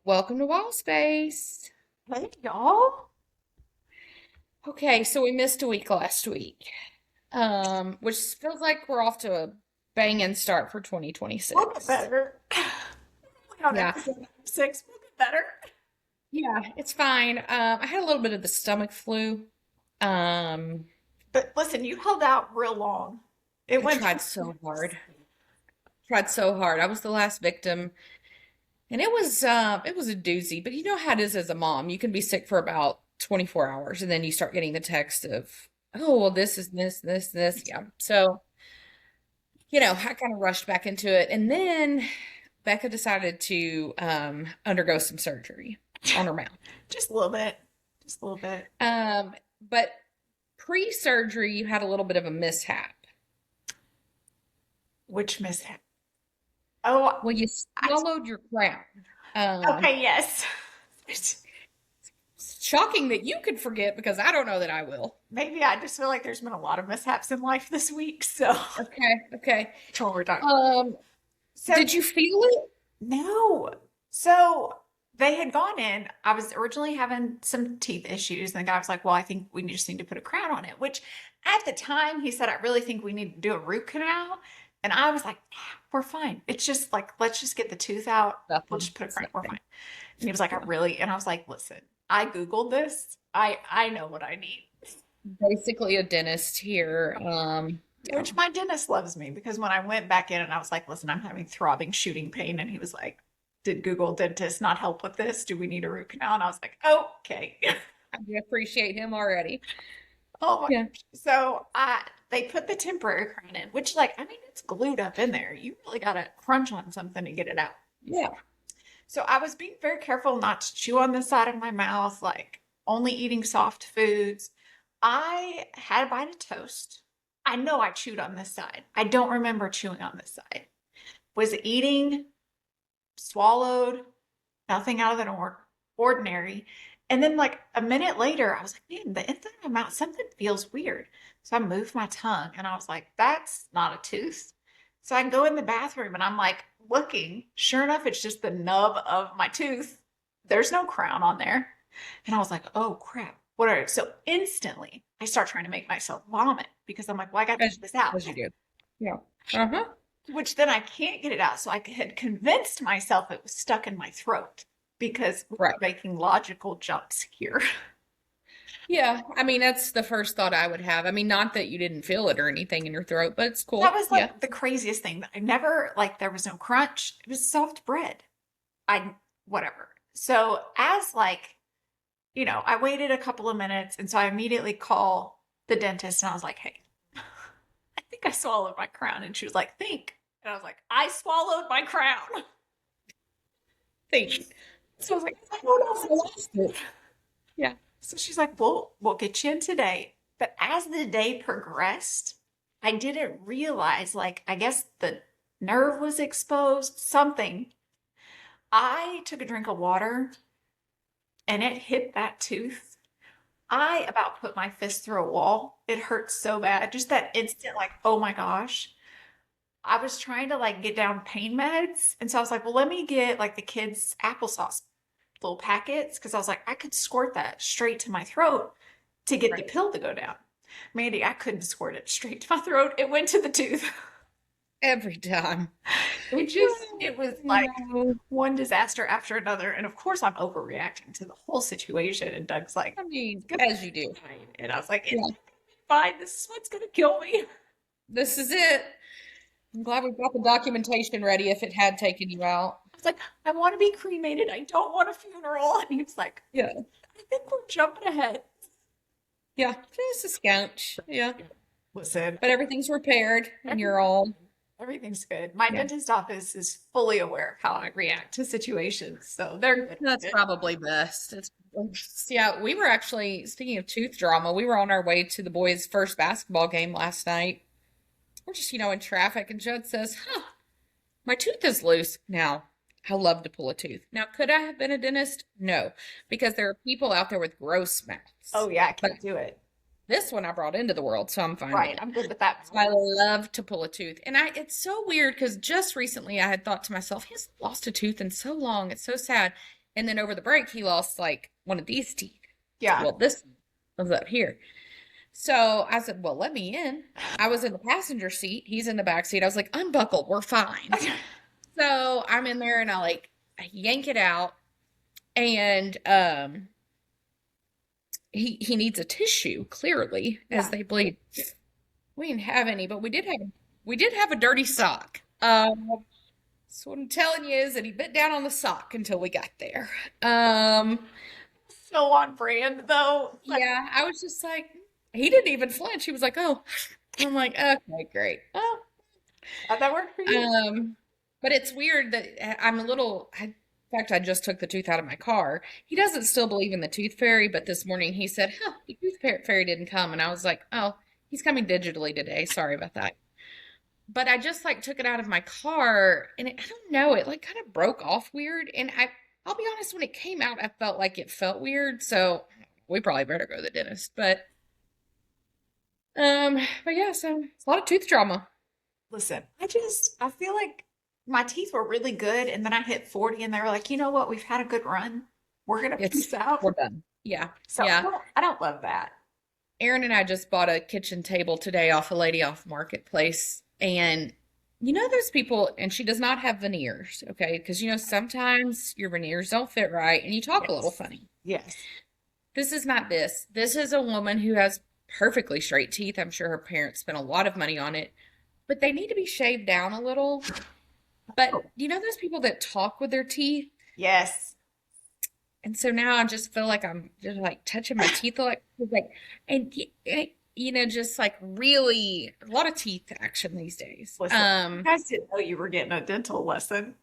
Welcome to Whyspace. Hey, y'all. Okay, so we missed a week last week, which feels like we're off to a banging start for We'll get 2026. better. We're on Yeah, episode 6. We'll get better. yeah, it's fine. I had a little bit of the stomach flu. Um, But listen, you held out real long. It I went tried 2 so weeks. hard. Tried so hard. I was the last victim, and it was a doozy. But you know how it is as a mom. You can be sick for about 24 hours, and then you start getting the text of, oh, well, this is this. Yeah. So I kind of rushed back into it. And then Becca decided to undergo some surgery on her mouth. Just a little bit. Just a little bit. But pre-surgery, you had a little bit of a mishap. Which mishap? Oh, Well, you I, swallowed your crown. Um, okay, yes. Shocking that you could forget because I don't know that I will. Maybe I just feel like there's been a lot of mishaps in life this week, so Okay, okay. that's what we're talking. Um, So did you feel it? no. So they had gone in. I was originally having some teeth issues, and the guy was like, "Well, I think we just need to put a crown on it." Which, at the time, he said, "I really think we need to do a root canal," and I was like, "Nah, we're fine. It's just like let's just get the tooth out. We'll Nothing. just put a It's crown. We're nothing. fine." And he was like, "I Yeah. really," and I was like, "Listen, I googled this. I know what I need." Basically a dentist here. Yeah. Which my dentist loves me because when I went back in and I was like, listen, I'm having throbbing shooting pain. And he was like, did Google dentist not help with this? Do we need a root canal? And I was like, okay. I appreciate him already. Oh my Yeah. gosh. So they put the temporary crown in, which like, I mean, it's glued up in there. You really got to crunch on something to get it out. Yeah. So I was being very careful not to chew on the side of my mouth, like only eating soft foods. I had a bite of toast. I know I chewed on this side. I don't remember chewing on this side. Was eating, swallowed, nothing out of the ordinary. And then, like a minute later, I was like, man, the inside of my mouth, something feels weird. So I moved my tongue and I was like, that's not a tooth. So I go in the bathroom and I'm like looking. Sure enough, it's just the nub of my tooth. There's no crown on there. And I was like, oh crap. What are so instantly I start trying to make myself vomit because I'm like, well, I got to As, get this out. as you do. Yeah. Uh-huh. Which then I can't get it out. So I had convinced myself it was stuck in my throat because we're Right. making logical jumps here. Yeah. I mean, that's the first thought I would have. I mean, not that you didn't feel it or anything in your throat, but it's That cool. was Yeah. like the craziest thing that I never, like, there was no crunch. It was soft bread. Whatever. So, as like, I waited a couple of minutes. And so I immediately call the dentist and I was like, hey, I think I swallowed my crown. And she was like, think. And I was like, I swallowed my crown. Think. So I was like, I Oh, don't no, know I what lost it. Yeah. So she's like, well, we'll get you in today. But as the day progressed, I didn't realize, like, I guess the nerve was exposed, something. I took a drink of water and it hit that tooth. I about put my fist through a wall. It hurt so bad. Just that instant, like, oh my gosh. I was trying to like get down pain meds. And so I was like, well, let me get like the kids' applesauce little packets because I was like, I could squirt that straight to my throat to get the Right. pill to go down. Mandy, I couldn't squirt it straight to my throat. It went to the tooth. Every time. It was like No. one disaster after another. And of course, I'm overreacting to the whole situation. And Doug's like, I mean, it's gonna as you do. be fine. And I was like, it's Yeah. fine. This is what's going to kill me. This is it. I'm glad we've got the documentation ready if it had taken you out. I was like, I want to be cremated. I don't want a funeral. And he was like, Yeah. I think we're jumping ahead. Yeah. Just a scouch. Yeah. Listen, But everything's repaired and you're all, everything's good. My yeah. dentist office is fully aware of how I react to situations, so they're good with That's it. probably best. Yeah, we were actually, speaking of tooth drama, we were on our way to the boys' first basketball game last night. We're just, in traffic, and Judd says, huh, my tooth is loose. Now, I love to pull a tooth. Now, could I have been a dentist? No, because there are people out there with gross mouths. Oh yeah, I But can't do it. this one I brought into the world, so I'm fine with Right, it. I'm good with that. I love to pull a tooth. And it's so weird because just recently I had thought to myself, he hasn't lost a tooth in so long. It's so sad. And then over the break, he lost like one of these teeth. Yeah. Well, this was up here. So I said, well, let me in. I was in the passenger seat. He's in the back seat. I was like, unbuckle. We're fine. So I'm in there and I yank it out and he needs a tissue clearly as Yeah. they bleed. We didn't have any, but we did have a dirty sock. So what I'm telling you is that he bit down on the sock until we got there. Um, So on brand though. Like, yeah, I was just like, he didn't even flinch. He was like, oh, I'm like, okay, great. Oh, how'd that work for you? but it's weird that I'm a little. In fact, I just took the tooth out of my car. He doesn't still believe in the tooth fairy, but this morning he said, "Huh, the tooth fairy didn't come," and I was like, "Oh, he's coming digitally today. Sorry about that." But I just like took it out of my car, and I don't know, it like kind of broke off weird. And I'll be honest, when it came out, I felt like it felt weird. So we probably better go to the dentist. But yeah, so it's a lot of tooth drama. Listen, I feel like my teeth were really good, and then I hit 40, and they were like, you know what? We've had a good run. We're gonna It's peace out. we're done. Yeah, So yeah. I don't love that. Aaron and I just bought a kitchen table today off a lady off Marketplace. And you know those people, and she does not have veneers, okay? Because you know sometimes your veneers don't fit right and you talk a little Yes. funny. Yes. This is not this. This is a woman who has perfectly straight teeth. I'm sure her parents spent a lot of money on it, but they need to be shaved down a little. But Oh, you know those people that talk with their teeth? yes. And so now I just feel like I'm just like touching my teeth like and you know just like really a lot of teeth action these days. Listen, you guys didn't know you were getting a dental lesson.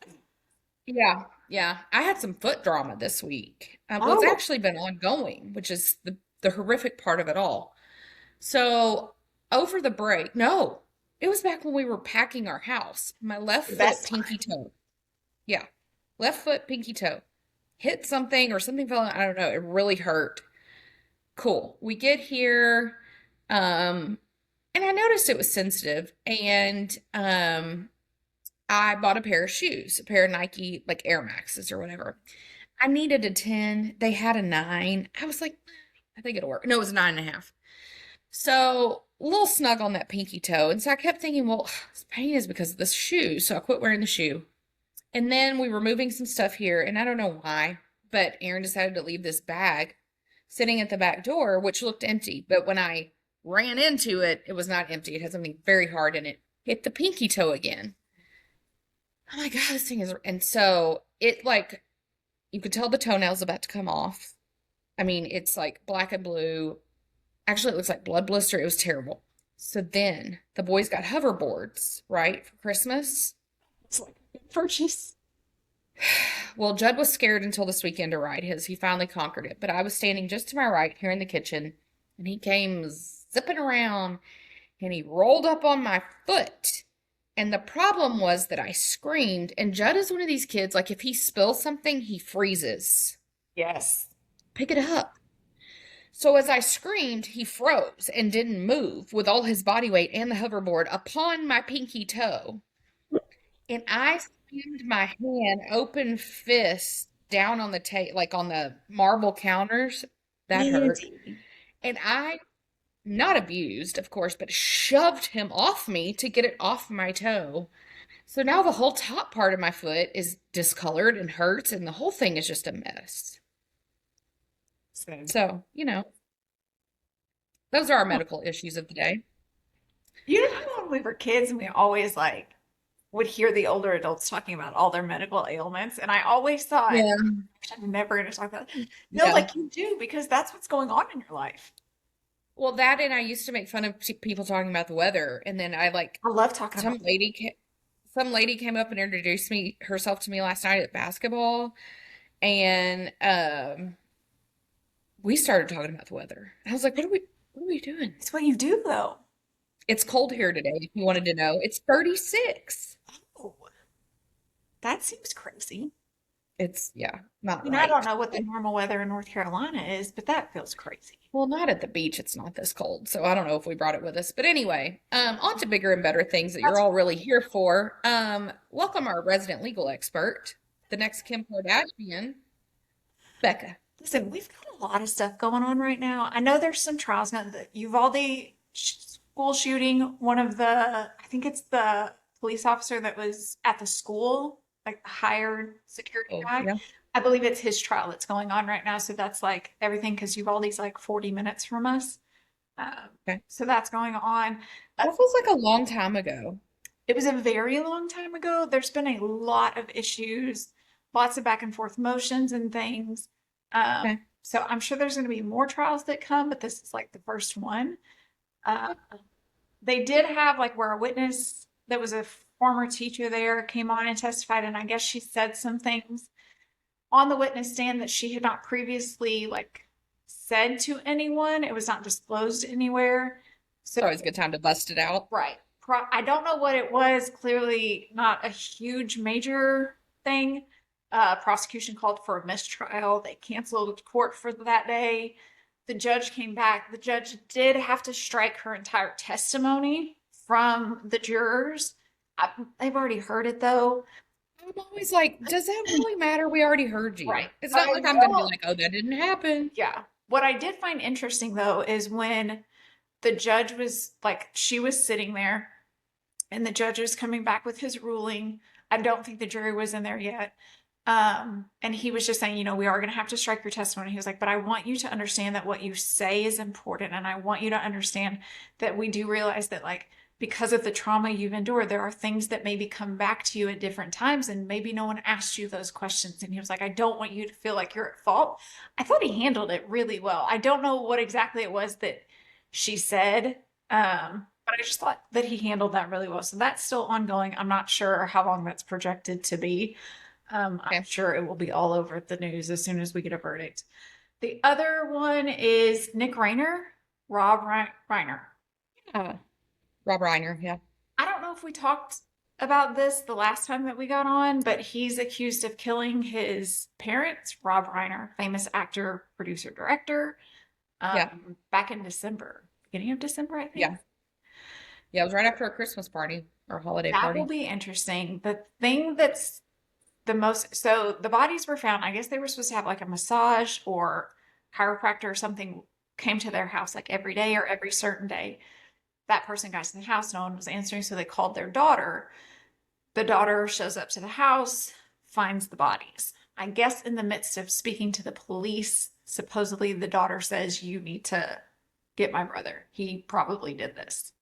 Yeah, yeah. I had some foot drama this week. Well, it's Oh, actually been ongoing, which is the horrific part of it all. So over the break, no, it was back when we were packing our house. My left the foot best pinky time. toe. Yeah. Left foot pinky toe hit something or something fell out. I don't know. It really hurt. Cool. We get here, um, and I noticed it was sensitive, and I bought a pair of shoes, a pair of Nike like Air Maxes or whatever. I needed a 10. They had a 9. I was like, I think it'll work. No, it was a 9.5. So a little snug on that pinky toe. And so I kept thinking, well, this pain is because of this shoe. So I quit wearing the shoe. And then we were moving some stuff here, and I don't know why, but Aaron decided to leave this bag sitting at the back door, which looked empty. But when I ran into it, it was not empty. It had something very hard in it. Hit the pinky toe again. Oh my God, this thing is. And so it like, you could tell the toenail's about to come off. I mean, it's like black and blue. Actually, it looks like blood blister. It was terrible. So then the boys got hoverboards, right, for Christmas. It's like a good purchase. Well, Judd was scared until this weekend to ride his. He finally conquered it. But I was standing just to my right here in the kitchen, and he came zipping around and he rolled up on my foot. And the problem was that I screamed, and Judd is one of these kids, like if he spills something, he freezes. Yes. Pick it up. So as I screamed, he froze and didn't move with all his body weight and the hoverboard upon my pinky toe. And I slammed my hand, open fist, down on the like on the marble counters. That hurt. Andy. And I, not abused, of course, but shoved him off me to get it off my toe. So now the whole top part of my foot is discolored and hurts, and the whole thing is just a mess. So, So, you know, those are our medical issues of the day. you know how when we were kids and we always like would hear the older adults talking about all their medical ailments, and I always thought, Yeah. I'm never going to talk about it. No, Yeah. like you do because that's what's going on in your life. Well, that and I used to make fun of people talking about the weather, and then I like I love talking some about it. lady ca- some lady came up and introduced me herself to me last night at basketball, and we started talking about the weather. I was like, what are we doing? It's what you do though. It's cold here today, if you wanted to know. It's 36. Oh, that seems crazy. It's yeah, not I don't right. know what the normal weather in North Carolina is, but that feels crazy. Well, not at the beach. It's not this cold, so I don't know if we brought it with us. But anyway, on to bigger and better things that you're That's all really here for. Welcome our resident legal expert, the next Kim Kardashian. Becca. Listen, we've got a lot of stuff going on right now. I know there's some trials now. The Uvalde school shooting, one of the, I think it's the police officer that was at the school, like the hired security Oh, guy. yeah. I believe it's his trial that's going on right now. So that's like everything because Uvalde's like 40 minutes from us. Um, Okay. so that's going on. Uh, That feels like a long time ago. it was a very long time ago. There's been a lot of issues, lots of back and forth motions and things. Okay. So I'm sure there's going to be more trials that come, but this is like the first one. Uh, they did have like where a witness that was a former teacher there came on and testified, and I guess she said some things on the witness stand that she had not previously like said to anyone. It was not disclosed anywhere. So It's always a good time to bust it out. right. I don't know what it was. Clearly not a huge major thing. Prosecution called for a mistrial. They canceled court for that day. The judge came back. The judge did have to strike her entire testimony from the jurors. They've already heard it though. I'm always like, does that really matter? We already heard you. Right. It's But not I like I'm going to be will, like, oh, that didn't happen. yeah. What I did find interesting though is when the judge was like, she was sitting there and the judge was coming back with his ruling. I don't think the jury was in there yet. And he was just saying, you know, we are going to have to strike your testimony. He was like, but I want you to understand that what you say is important. And I want you to understand that we do realize that, like, because of the trauma you've endured, there are things that maybe come back to you at different times. And maybe no one asked you those questions. And he was like, I don't want you to feel like you're at fault. I thought he handled it really well. I don't know what exactly it was that she said. But I just thought that he handled that really well. So that's still ongoing. I'm not sure how long that's projected to be. I'm Okay. sure it will be all over the news as soon as we get a verdict. The other one is Nick Reiner, Rob Reiner. Uh, Rob Reiner. Yeah. I don't know if we talked about this the last time that we got on, but he's accused of killing his parents, Rob Reiner, famous actor, producer, director, Yeah. back in December, beginning of December, I think. Yeah. Yeah. It was right after a Christmas party or holiday That will party. be interesting. The thing that's the most, so the bodies were found, I guess they were supposed to have like a massage or chiropractor or something came to their house like every day or every certain day. That person got to the house, no one was answering, so they called their daughter. The daughter shows up to the house, finds the bodies. I guess in the midst of speaking to the police, supposedly the daughter says, you need to get my brother. He probably did this.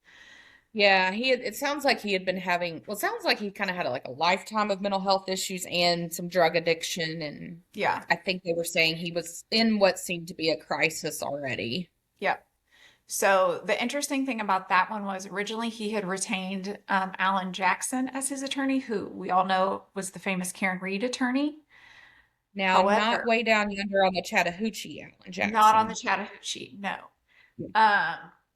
Yeah. It sounds like he had been having, well, it sounds like he kind of had like a lifetime of mental health issues and some drug addiction. And Yeah. I think they were saying he was in what seemed to be a crisis already. Yep. So the interesting thing about that one was originally he had retained Alan Jackson as his attorney, who we all know was the famous Karen Reed attorney. Now, not However, way down yonder on the Chattahoochee, Alan not on the Jackson. Chattahoochee, no. Yeah.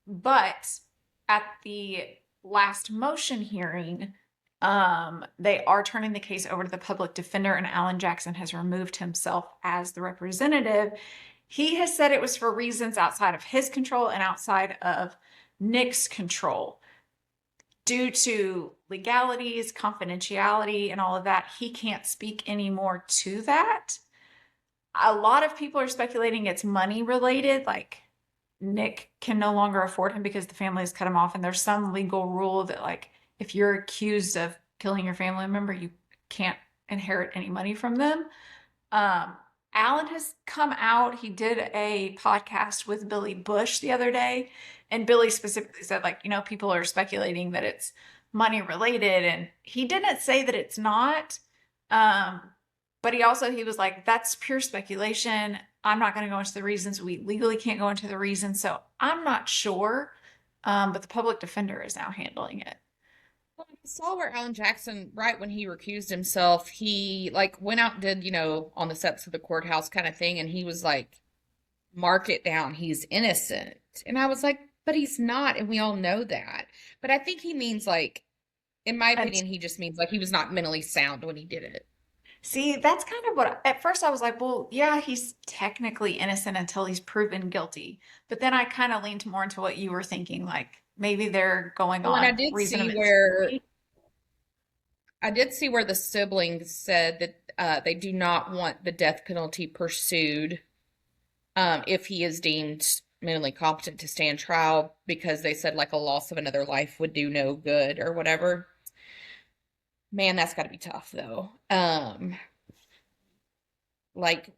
But at the last motion hearing, they are turning the case over to the public defender, and Alan Jackson has removed himself as the representative. He has said it was for reasons outside of his control and outside of Nick's control. Due to legalities, confidentiality, and all of that, he can't speak anymore to that. A lot of people are speculating it's money related, like Nick can no longer afford him because the family has cut him off, and there's some legal rule that, like, if you're accused of killing your family member, you can't inherit any money from them. Um, Alan has come out. He did a podcast with Billy Bush the other day, and Billy specifically said, like, you know, people are speculating that it's money related, and he didn't say that it's not. Um, but he was like, that's pure speculation. I'm not going to go into the reasons. We legally can't go into the reasons, so I'm not sure. But the public defender is now handling it. Well, I saw where Alan Jackson, right when he recused himself, he like went out and did, on the steps of the courthouse kind of thing, and he was like, mark it down, he's innocent. And I was like, but he's not, and we all know that. But I think he means like, in my And opinion, he just means like he was not mentally sound when he did it. see, that's kind of what at first I was like, well, yeah, he's technically innocent until he's proven guilty. But then I kind of leaned more into what you were thinking, like maybe they're going Well, and I on did reason of see where insanity. I did see where the siblings said that they do not want the death penalty pursued if he is deemed mentally competent to stand trial because they said like a loss of another life would do no good or whatever. Man, that's got to be tough though. Like,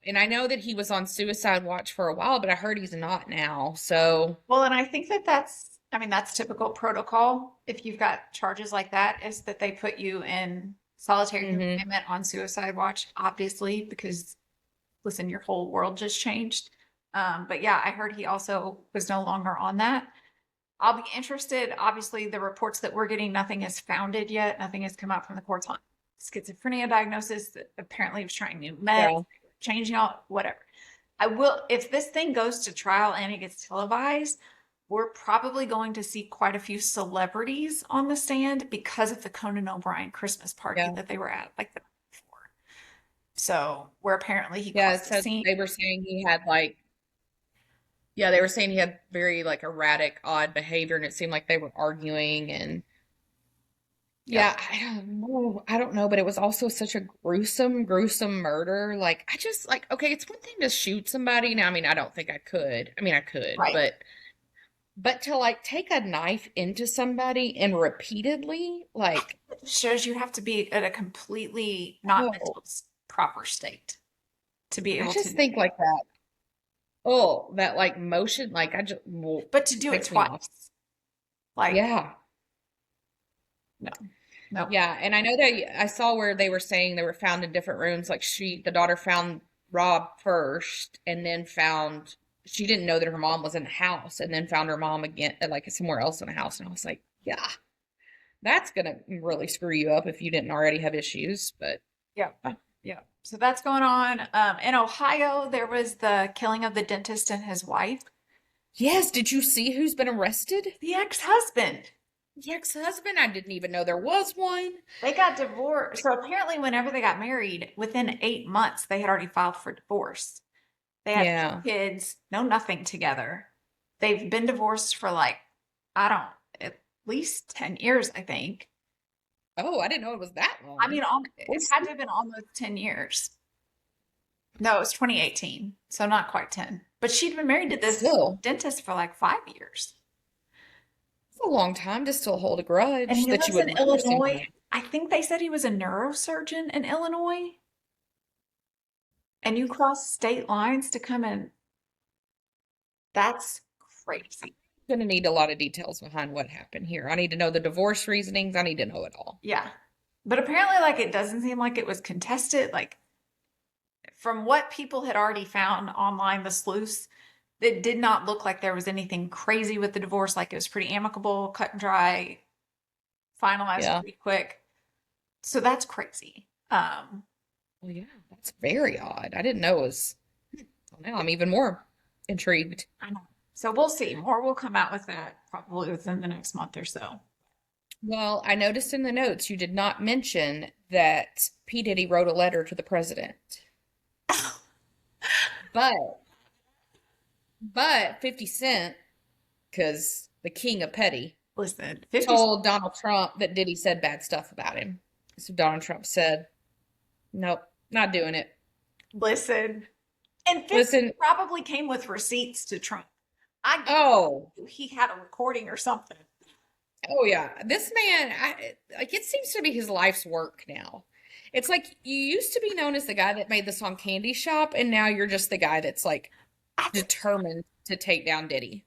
and I know that he was on suicide watch for a while, but I heard he's not now. So, Well, and I think that I mean, that's typical protocol. If you've got charges like that, is that they put you in solitary hmm confinement on suicide watch, obviously, because listen, your whole world just changed. But yeah, I heard he also was no longer on that. I'll be interested. Obviously, the reports that we're getting, nothing is founded yet. Nothing has come out from the courts on schizophrenia diagnosis. That apparently was trying new meds, yeah, changing all whatever. I will, if this thing goes to trial and it gets televised, we're probably going to see quite a few celebrities on the stand because of the Conan O'Brien Christmas party yeah, that they were at, like the night before. So, where apparently he yeah. It caused a says scene. they were saying he had like, yeah, they were saying he had very like erratic, odd behavior, and it seemed like they were arguing and Yep. yeah, I don't know. I don't know, but it was also such a gruesome, gruesome murder. Like, I just like, okay, it's one thing to shoot somebody. Now, I mean, I don't think I could. I mean, I could, Right. but to like take a knife into somebody and repeatedly, like, It shows you have to be at a completely not oh, mental proper state to be I able to just do think that. like that. Oh, that like motion, like I just well, But to do it ticks me off. twice, like, Yeah. no, no. Yeah, and I know that I saw where they were saying they were found in different rooms. Like the daughter found Rob first, and then found she didn't know that her mom was in the house, and then found her mom again, like somewhere else in the house. And I was like, yeah, that's gonna really screw you up if you didn't already have issues. But Yeah. Yeah. So that's going on. In Ohio, there was the killing of the dentist and his wife. yes, did you see who's been arrested? The ex-husband. The ex-husband. I didn't even know there was one. They got divorced. So apparently, whenever they got married, within 8 months, they had already filed for divorce. They had no Yeah. kids, no nothing together. They've been divorced for like, I don't, at least 10 years, I think. Oh, I didn't know it was that I long. mean, it What's had to have been almost 10 years. No, it was 2018. So not quite 10. But she'd been married to this still? dentist for like 5 years. It's a long time to still hold a And grudge he that you lives would in murder Illinois. somebody. I think they said he was a neurosurgeon in Illinois. And you cross state lines to come in. That's crazy. Gonna need a lot of details behind what happened here. I need to know the divorce reasonings. I need to know it all. Yeah. But apparently, like, it doesn't seem like it was contested. Like, from what people had already found online, the sleuths, it did not look like there was anything crazy with the divorce. Like, it was pretty amicable, cut and dry, finalized Yeah. pretty quick. So that's crazy. Well, yeah, that's very odd. I didn't know it was. Well, now I'm even more intrigued. I know. So we'll see. More will come out with that probably within the next month or so. Well, I noticed in the notes you did not mention that P. Diddy wrote a letter to the president. But 50 Cent, because the king of petty, Listen, 50, told Donald Trump that Diddy said bad stuff about him. So Donald Trump said, nope, not doing it. listen, and 50 Listen, probably came with receipts to Trump. I oh, he had a recording or something. oh yeah. This man, like it seems to be his life's work now. It's like you used to be known as the guy that made the song Candy Shop, and now you're just the guy that's like That's determined to take down Diddy.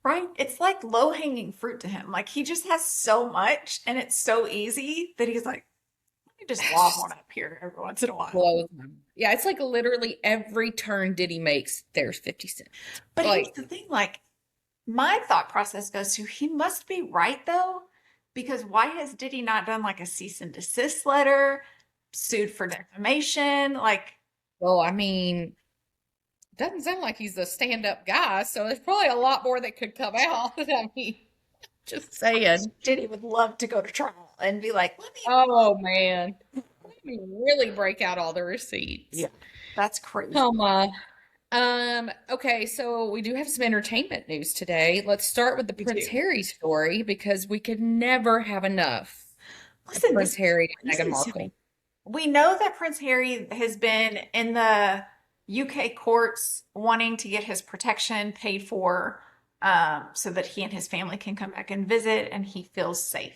right. It's like low hanging fruit to him. Like he just has so much and it's so easy that he's like, let me just That's lob just one up here every once in a while. blows my mind. Yeah, it's like literally every turn Diddy makes, there's 50 Cent. But here's Like, the thing, like my thought process goes to he must be right though, because why has Diddy not done like a cease and desist letter, sued for defamation? Like well, I mean, doesn't sound like he's a stand-up guy, so there's probably a lot more that could come out. I mean, just saying. Diddy would love to go to trial and be like, let me. Oh man. Let me really break out all the receipts. Yeah, that's crazy. Oh my. Okay, so we do have some entertainment news today. Let's start with the We Prince do. Harry story because we could never have enough Listen, Prince this is Harry and Meghan crazy to me. Markle. We know that Prince Harry has been in the UK courts wanting to get his protection paid for, so that he and his family can come back and visit and he feels safe.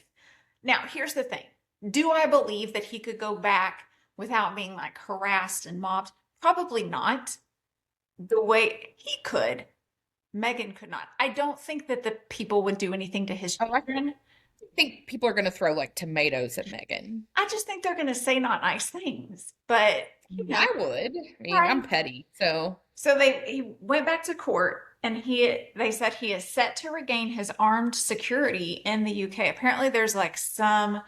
Now, here's the thing. Do I believe that he could go back without being like harassed and mobbed? Probably not. The way he could, Meghan could not. I don't think that the people would do anything to his Oh, I children. think people are going to throw like tomatoes at Meghan. I just think they're going to say not nice things. But, I would. I mean, I'm right. petty, so So he went back to court and they said he is set to regain his armed security in the UK. Apparently there's like some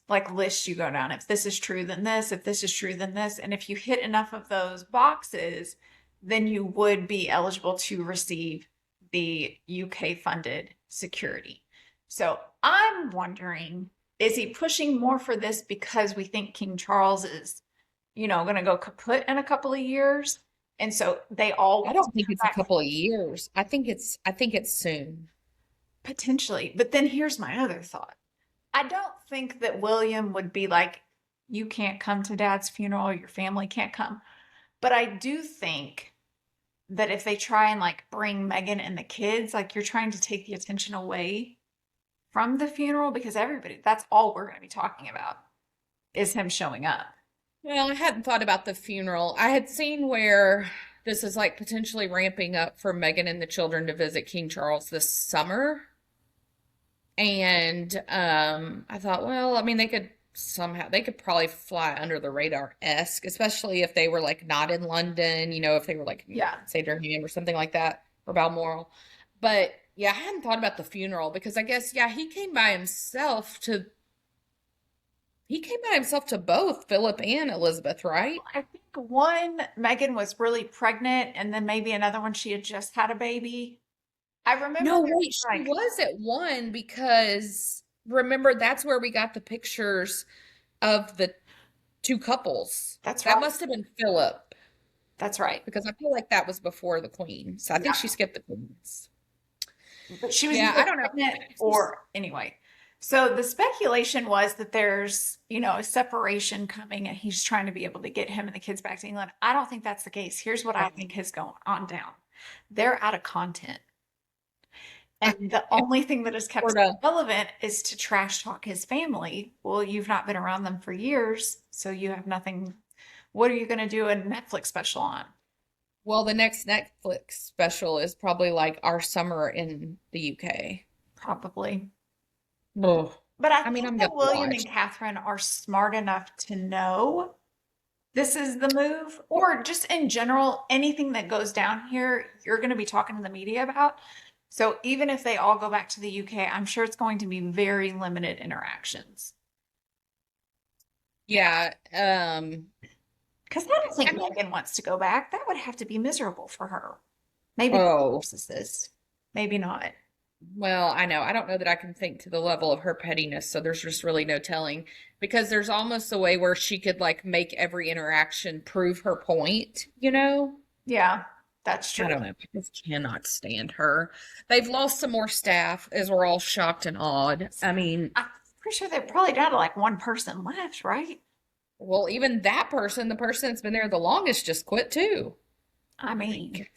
like list you go down. If this is true, then this, if this is true, then this. And if you hit enough of those boxes, then you would be eligible to receive the UK funded security. So I'm wondering, is he pushing more for this because we think King Charles is, going to go kaput in a couple of years? And so they all I want to don't think come it's a back couple of years. I think it's soon. potentially. But then here's my other thought. I don't think that William would be like, you can't come to dad's funeral, your family can't come. But I do think that if they try and like bring Meghan and the kids, like you're trying to take the attention away from the funeral because that's all we're going to be talking about is him showing up. Well, I hadn't thought about the funeral. I had seen where this is like potentially ramping up for Meghan and the children to visit King Charles this summer. And I thought, well, I mean, they could probably fly under the radar-esque, especially if they were like not in London, if they were like Yeah. Sandringham or something like that, or Balmoral. But yeah, I hadn't thought about the funeral because I guess, yeah, he came by himself to both Philip and Elizabeth, right? I think one, Meghan was really pregnant, and then maybe another one, she had just had a baby. I remember No, there wait, was she like, was at one because remember that's where we got the pictures of the two couples. that's That right. must have been Philip That's right. because I feel like that was before the Queen. So I think Yeah. she skipped the Queens. But she was Yeah, I either don't know. pregnant or anyway. So the speculation was that there's, a separation coming and he's trying to be able to get him and the kids back to England. I don't think that's the case. Here's what I think is going on down. They're out of content. And the only thing that has kept Sort it of. relevant is to trash talk his family. Well, you've not been around them for years, so you have nothing. What are you going to do a Netflix special on? Well, the next Netflix special is probably like our summer in the UK. Probably. Oh, But I I mean, think I'm that gonna William watch. and Catherine are smart enough to know this is the move, or just in general, anything that goes down here, you're going to be talking to the media about. So even if they all go back to the UK, I'm sure it's going to be very limited interactions. Yeah, Because I don't think I mean, Megan wants to go back. That would have to be miserable for her. Maybe oh, this, maybe not. well, I know. I don't know that I can think to the level of her pettiness, so there's just really no telling. Because there's almost a way where she could like make every interaction prove her point? Yeah, that's I true. don't know. I just cannot stand her. They've lost some more staff, as we're all shocked and awed. I mean, I'm pretty sure they're probably down to like one person left, right? well, even that person, the person that's been there the longest, just quit too. I mean, Like,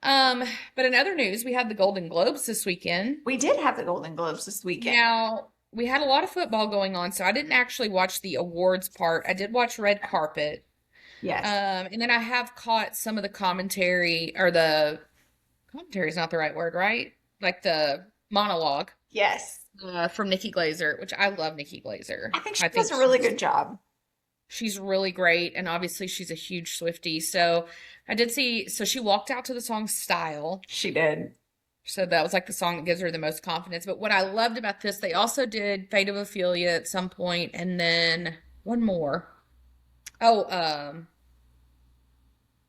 um, but in other news, we had the Golden Globes this weekend. we did have the Golden Globes this weekend. Now, we had a lot of football going on, so I didn't actually watch the awards part. I did watch Red Carpet. Yes. And then I have caught some of the commentary, or the commentary is not the right word, right? Like the monologue Yes. from Nikki Glazer, which I love Nikki Glazer. I think she I does think a really good job. she's really great, and obviously she's a huge Swiftie. So I did see, so she walked out to the song Style. She did. So that was like the song that gives her the most confidence. But what I loved about this, they also did Fate of Ophelia at some point, and then one more. Oh,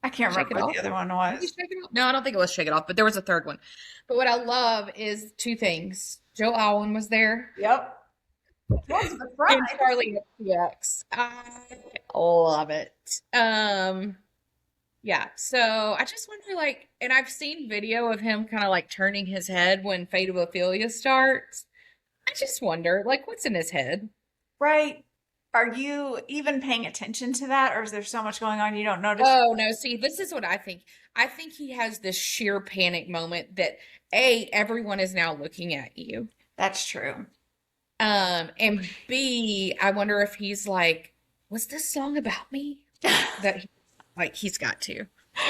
I can't Shake It remember what Off. the other one Maybe was. Shake It Off. No, I don't think it was Shake It Off, but there was a third one. But what I love is two things. Joe Alwyn was there, Yep. Towards the front. and Charlie XCX. I love it. Yeah. So I just wonder, like, and I've seen video of him kind of like turning his head when Fate of Ophelia starts. I just wonder, like, what's in his head? Right? Are you even paying attention to that, or is there so much going on you don't notice? Oh no, see, this is what I think. I think he has this sheer panic moment that A, everyone is now looking at you. That's true. And B, I wonder if he's like, was this song about me? That he, like he's got to.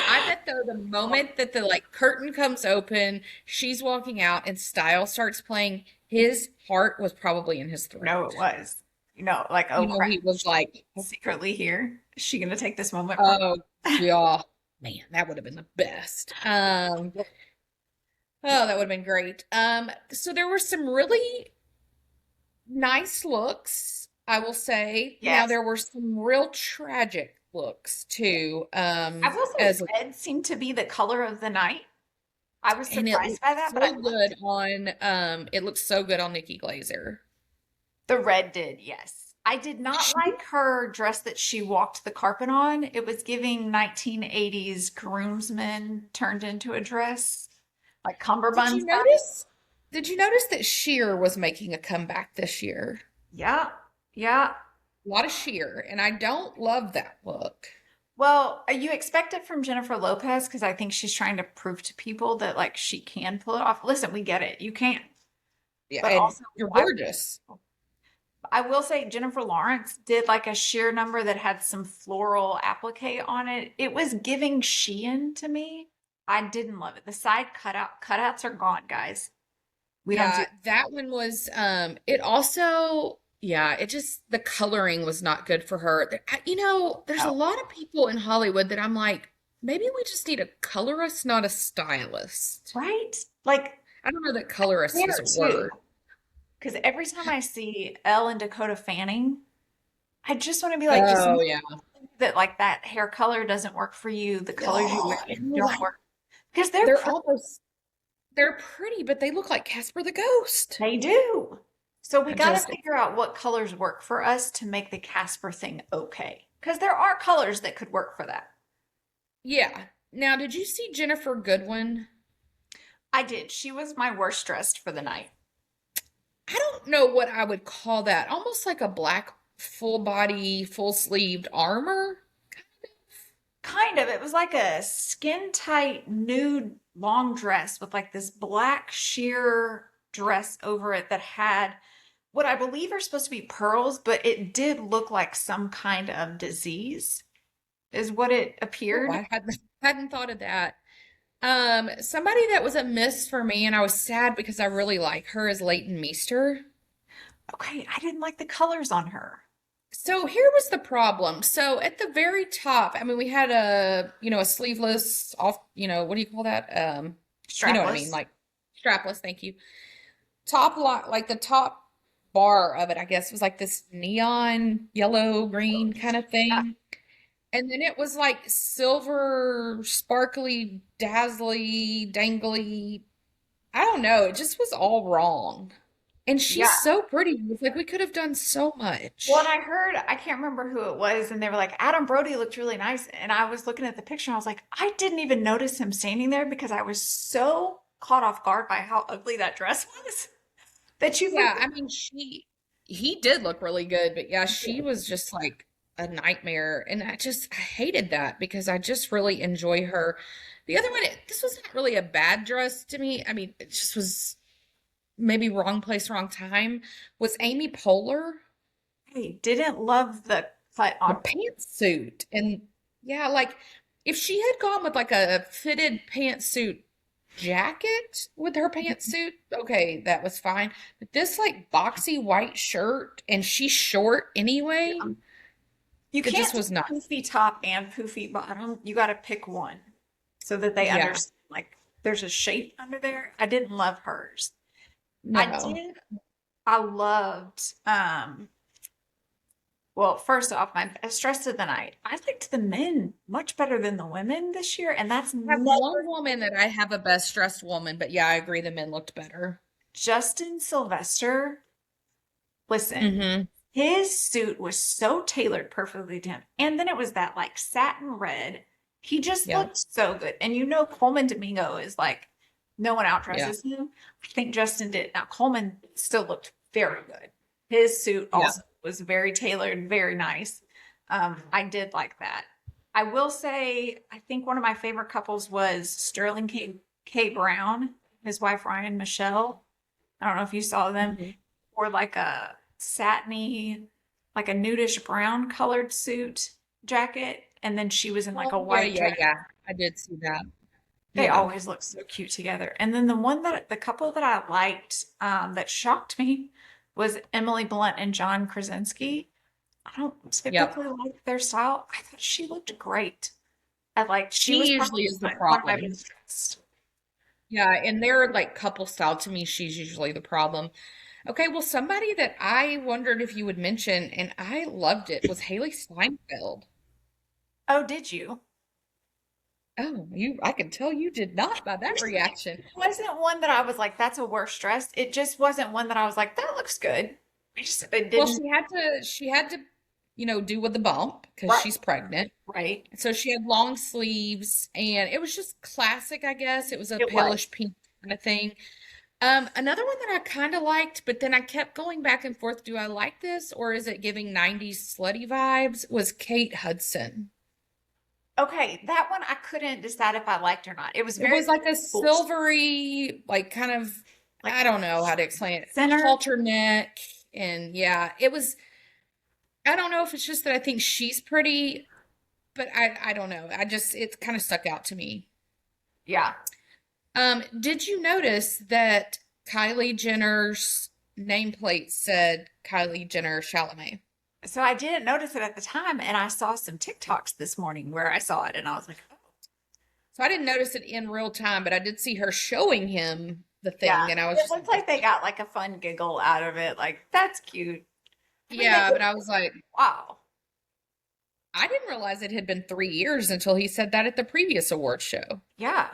I bet though the moment that the like curtain comes open, she's walking out and Style starts playing, his heart was probably in his No, it throat. was. Like, oh You know, crap, he was like, secretly here. Is she gonna take this moment from oh yeah, man, that would have been the best. Oh, that would have been great. So there were some really nice looks, I will say. Now Yes. there were some real tragic looks too. I will say As red seemed to be the color of the night. I was and it surprised looked by that, but I so loved good it. on it looks so good on Nikki Glazer. The red did, yes. I did not She- like her dress that she walked the carpet on. It was giving 1980s groomsmen turned into a dress, like Did cummerbund you style. notice? Did you notice that Sheer was making a comeback this year? Yeah, yeah. A lot of Sheer, and I don't love that look. Well, you expect it from Jennifer Lopez because I think she's trying to prove to people that like she can pull it off. Listen, we get it. You can. Yeah, But and also, you're I gorgeous. I will say Jennifer Lawrence did like a sheer number that had some floral applique on it. It was giving Shein to me. I didn't love it. The side cutouts are gone, guys. We don't do Yeah, that one was it also yeah, it just the coloring was not good for her. You know, there's a that. lot of people in Hollywood that I'm like, maybe we just need a colorist, not a stylist. Right? Like I don't know that colorist is there a too. word. Because every time I see Elle and Dakota Fanning, I just want to be like, do Oh something yeah. that like that hair color doesn't work for you. The colors you wear Oh, and don't like work. Because they're they're pretty. almost they're pretty, but they look like Casper the Ghost. They do. So we I got to just figure out what colors work for us to make the Casper thing okay. Because there are colors that could work for that. yeah. Now, did you see Jennifer Goodwin? I did. She was my worst dressed for the night. I don't know what I would call that. Almost like a black full body, full sleeved armor. Kind of. It was like a skin tight nude long dress with like this black sheer dress over it that had what I believe are supposed to be pearls, but it did look like some kind of disease, is what it Oh, appeared. I hadn't thought of that. Somebody that was a miss for me, and I was sad because I really like her is Leighton Meester. Okay, I didn't like the colors on her. So here was the problem. So at the very top, I mean, we had a, you know, a sleeveless off, you know, what do you call that? You know what I mean, Strapless. like strapless, thank you. Top lot, like the top bar of it, I guess, was like this neon yellow green kind of Yeah. thing. And then it was like silver, sparkly, dazzly, dangly. I don't know. It just was all wrong. And she's Yeah. so pretty. It was like we could have done so Well, and much. I heard, I can't remember who it was, and they were like, Adam Brody looked really nice. And I was looking at the picture and I was like, I didn't even notice him standing there because I was so caught off guard by how ugly that dress was that you Yeah, forget. I mean, he did look really good, but yeah, she was just like a nightmare. And I hated that because I just really enjoy her. The other one, this was not really a bad dress to me. I mean, it just was maybe wrong place, wrong time. Was Amy Poehler, I didn't love the cut the on. pantsuit. And yeah, like if she had gone with like a fitted pantsuit jacket with her pantsuit, okay, that was fine. But this like boxy white shirt and she's short anyway, You it just can't was do not. poofy top and poofy bottom. You got to pick one so that they Yeah, understand, like, there's a shape under there. I didn't love hers. I no. did. I loved, well, first off, my best dress of the night. I liked the men much better than the women this year, and that's I have one never woman that I have a best dressed woman, but yeah, I agree the men looked better. Justin Sylvester. Listen, Mm-hmm. his suit was so tailored perfectly to him. And then it was that like satin red. He just Yeah, looked so good. And you know, Coleman Domingo is like, no one yeah. outdresses him. I think Justin did. Now, Coleman still looked very good. His suit Yeah. also was very tailored, very nice. I did like that. I will say, I think one of my favorite couples was Sterling K. Brown, his wife Ryan Michelle. I don't know if you saw them, Mhm. or like a satiny, like a nudish brown colored suit jacket, and then she was in like Oh, a yeah, white yeah, dress. yeah. I did see that. They Yeah. always look so cute together. And then the couple that I liked, that shocked me, was Emily Blunt and John Krasinski. I don't Yep. typically like their style. I thought she looked great. She She was usually probably is the one of my problem. best dressed. Yeah, and their like couple style to me, she's usually the problem. Okay, well, somebody that I wondered if you would mention, and I loved it, was Haley Steinfeld. Oh, did you? Oh, I can tell you did not by that reaction. It wasn't one that I was like, that's a worse dress. It just wasn't one that I was like, that looks good. It Well, didn't. she had to, do with the bump because Right. she's pregnant. Right. So she had long sleeves and it was just classic, I guess. It was a It was. palish pink kind of thing. Another one that I kind of liked, but then I kept going back and forth. Do I like this or is it giving 90s slutty vibes? Was Kate Hudson. Okay, that one I couldn't decide if I liked or not. It was It very was like a full, silvery, like kind of, like I don't know how to explain it, center. halter neck. And yeah, it was, I don't know if it's just that I think she's pretty, but I don't know. It kind of stuck out to me. Yeah. Did you notice that Kylie Jenner's nameplate said Kylie Jenner Chalamet? So I didn't notice it at the time, and I saw some TikToks this morning where I saw it, and I was like, oh, So I didn't notice it in real time, but I did see her showing him the yeah. thing, and I was It just looked like they got like a fun giggle out of it. Like, that's cute. I mean, they yeah, did. but I was like, Wow. I didn't realize it had been 3 years until he said that at the previous award show. Yeah.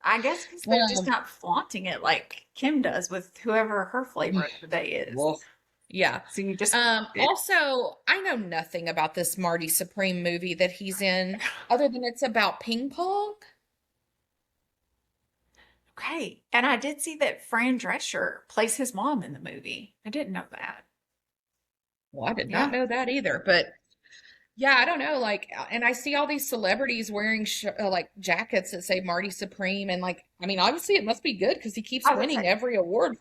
I guess because they're just Um, not flaunting it like Kim does with whoever her flavor of the day is. well, yeah. So you just, Also, I know nothing about this Marty Supreme movie that he's in, other than it's about ping pong. okay. And I did see that Fran Drescher plays his mom in the movie. I didn't know that. Well, I did not Yeah. know that either, but yeah, I don't know. Like, and I see all these celebrities wearing like jackets that say Marty Supreme, and like, I mean, obviously it must be good because he keeps I would winning say every award.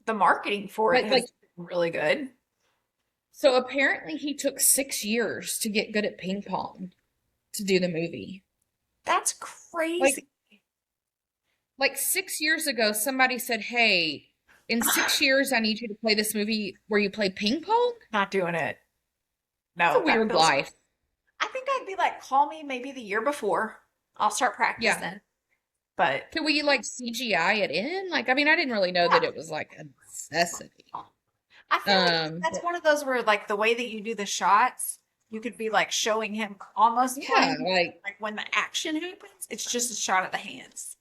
the marketing for it But like, has been really good. so apparently he took 6 years to get good at ping pong to do the movie. That's Like, crazy. 6 years ago, somebody said, "Hey, in 6 years, I need you to play this movie where you play ping pong." Not doing it. It's a No, that weird feels. life. I think I'd be like, call me maybe the year before. I'll start Yeah. practicing. But Could we like CGI it in? Like, I mean, I didn't really know that yeah, it was like a necessity. I feel like that's But one of those where like the way that you do the shots, you could be like showing him almost yeah, playing. like Like when the action happens, it's just a shot of the hands.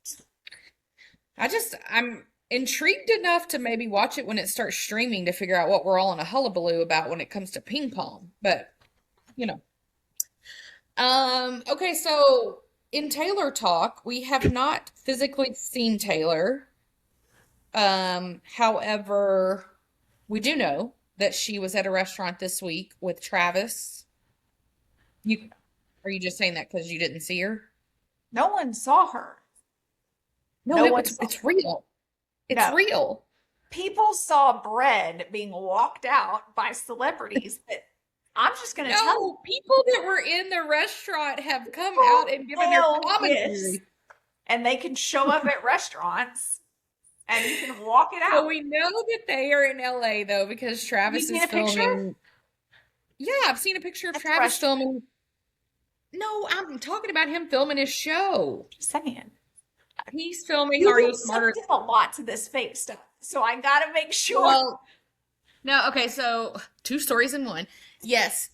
I'm intrigued enough to maybe watch it when it starts streaming to figure out what we're all in a hullabaloo about when it comes to ping pong. But, you know. Okay, so in Taylor talk, we have not physically seen Taylor. However, we do know that she was at a restaurant this week with Travis. You Are you just saying that because you didn't see her? No one saw her. No, No one saw it's her. real. It's No. real. People saw bread being walked out by celebrities that I'm just going to tell you, No, people that were in the restaurant have come people out and given their hell yes. commentary. And they can show up at restaurants and you can walk it So out. we know that they are in LA though because Have you Travis seen is a picture filming. Yeah, I've seen a picture of at the Travis restaurant? filming. No, I'm talking about him filming his show. Just saying. He's filming Are You You Smarter? accepted a lot to this fake stuff. So I got to make sure. Well, no, okay, so two stories in one. Yes,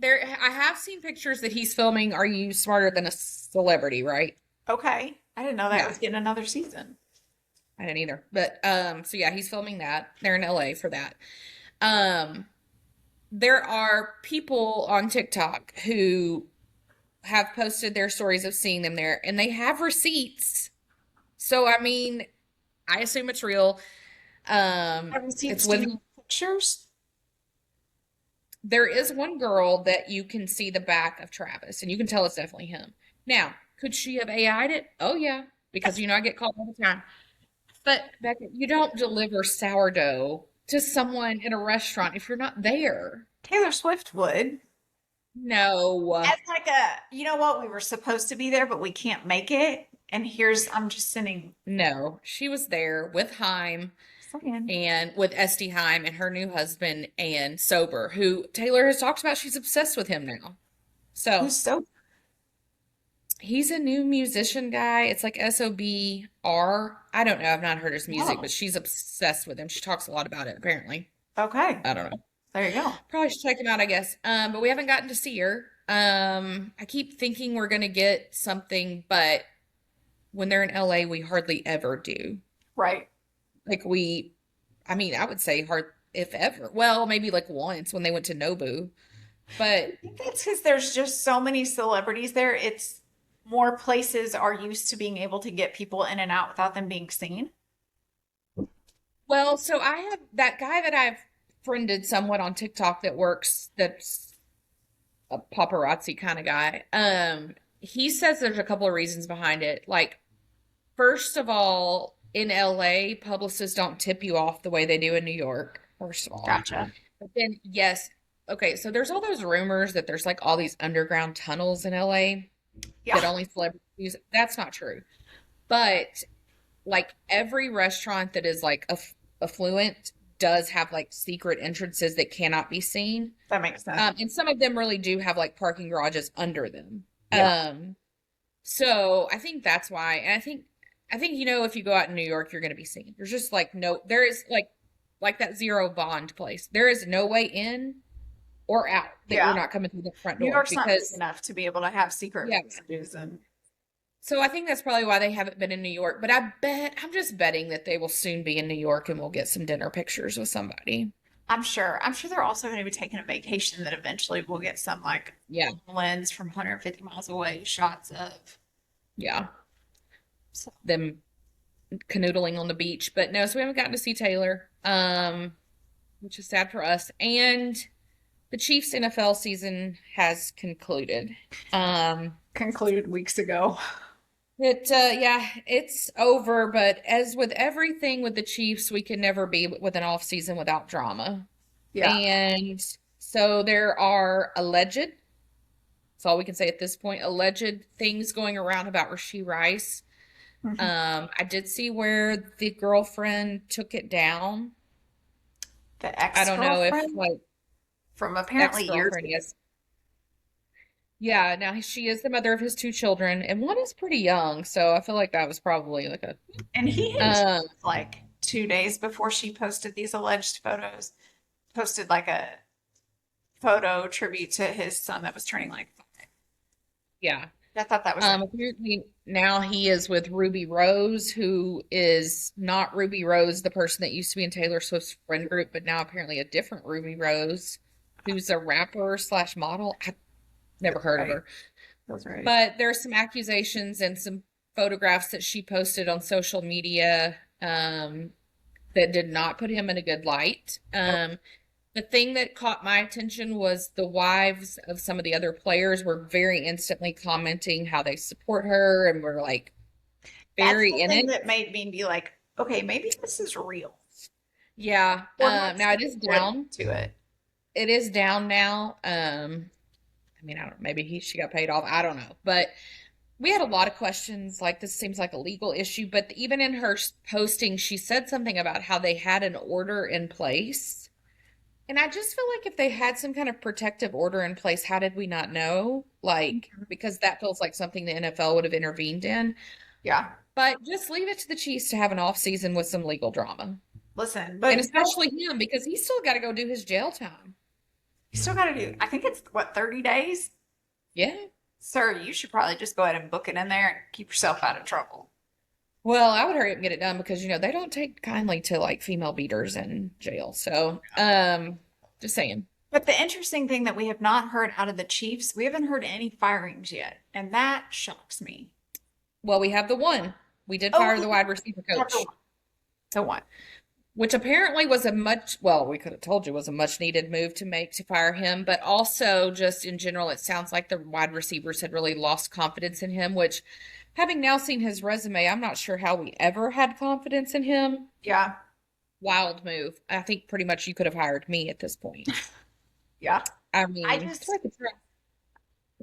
I have seen pictures that he's filming Are You Smarter Than a Celebrity, right? Okay. I didn't know that Yeah, was getting another season. I didn't either. But so yeah, he's filming that. They're in LA for that. Um there are people on TikTok who have posted their stories of seeing them there and they have receipts. So I mean, I assume it's real. Have you seen It's with Steve's pictures? there is one girl that you can see the back of Travis, and you can tell it's definitely him. Now, could she have AI'd it? Oh yeah, because I get called all the time. But Becca, you don't deliver sourdough to someone in a restaurant if you're not there. Taylor Swift would. No, As like you know what, we were supposed to be there, but we can't make it. And I'm just sending no, she was there with Haim saying, and with Esty Haim and her new husband and Sober, who Taylor has talked about. She's obsessed with him now. So who's so he's a new musician guy. It's like SOBR. I don't know. I've not heard his music, oh, but she's obsessed with him. She talks a lot about it, apparently. okay. I don't know. There you go. Probably should check him out, I guess. But we haven't gotten to see her. I keep thinking we're gonna get something, but when they're in LA, we hardly ever do. Right. Like I mean, I would say hard if ever. Well, maybe like once when they went to Nobu. But I think that's because there's just so many celebrities there. It's more places are used to being able to get people in and out without them being seen. well, so I have that guy that I've friended somewhat on TikTok that's a paparazzi kind of guy. He says there's a couple of reasons behind it. Like, first of all, in LA, publicists don't tip you off the way they do in New York, first of all. Gotcha. But then, yes, okay, so there's all those rumors that there's like all these underground tunnels in LA that Yeah. only celebrities use. That's not true. But like every restaurant that is like affluent does have like secret entrances that cannot be seen. That makes sense. And some of them really do have like parking garages under them. Yeah. So I think that's why. And I think if you go out in New York, you're going to be seen. There's just like no, there is like that Zero Bond place. There is no way in or out that Yeah. you're not coming through the front New door York's not big because enough to be able to have secret yeah. messages and So I think that's probably why they haven't been in New York. But I'm just betting that they will soon be in New York and we'll get some dinner pictures with somebody. I'm sure they're also going to be taking a vacation that eventually we'll get some like Yeah. lens from 150 miles away shots of. Yeah. So Them canoodling on the beach. But no, so we haven't gotten to see Taylor, which is sad for us. And the Chiefs NFL season has concluded. concluded weeks ago. Yeah, it's over, but as with everything with the Chiefs, we can never be with an off season without drama. Yeah. And so there are alleged, that's all we can say at this point, alleged things going around about Rashee Rice. Mhm. I did see where the girlfriend took it down. The I don't know if ex-girlfriend like from apparently years ex-girlfriend, ago. yes. Yeah, now she is the mother of his two children, and one is pretty young, so I feel like that was probably like a And he had um like 2 days before she posted these alleged photos, posted like a photo tribute to his son that was turning like 5. yeah. I thought that was Apparently now he is with Ruby Rose, who is not Ruby Rose, the person that used to be in Taylor Swift's friend group, but now apparently a different Ruby Rose, who's a rapper slash model. I've never heard of right. her. That's right. But there's some accusations and some photographs that she posted on social media that did not put him in a good light. The thing that caught my attention was the wives of some of the other players were very instantly commenting how they support her and were like That's very the in thing it. that made me be like, okay, maybe this is real. Yeah. Or not Now it is down. to it. It is down now. I mean, I don't know, maybe she got paid off. I don't know. But we had a lot of questions like this seems like a legal issue, but even in her posting, she said something about how they had an order in place. And I just feel like if they had some kind of protective order in place, how did we not know? Like, Mhm. because that feels like something the NFL would have intervened in. Yeah. But just leave it to the Chiefs to have an off season with some legal drama. Listen, And but especially him, because he's still got to go do his jail time. you still got to do, I think it's what, 30 days? Yeah. Sir, you should probably just go ahead and book it in there and keep yourself out of trouble. Well, I would hurry up and get it done because they don't take kindly to like female beaters in jail. So, just saying. But the interesting thing that we have not heard out of the Chiefs, we haven't heard any firings yet, and that shocks me. Well, we have the one. We did Oh, fire the wide receiver we have coach. the one. which apparently was a much, well, we could have told you was a much needed move to make to fire him, but also just in general, it sounds like the wide receivers had really lost confidence in him, which having now seen his resume, I'm not sure how we ever had confidence in him. Yeah. Wild move. I think pretty much you could have hired me at this point. Yeah. I I mean, it's just, worth a try.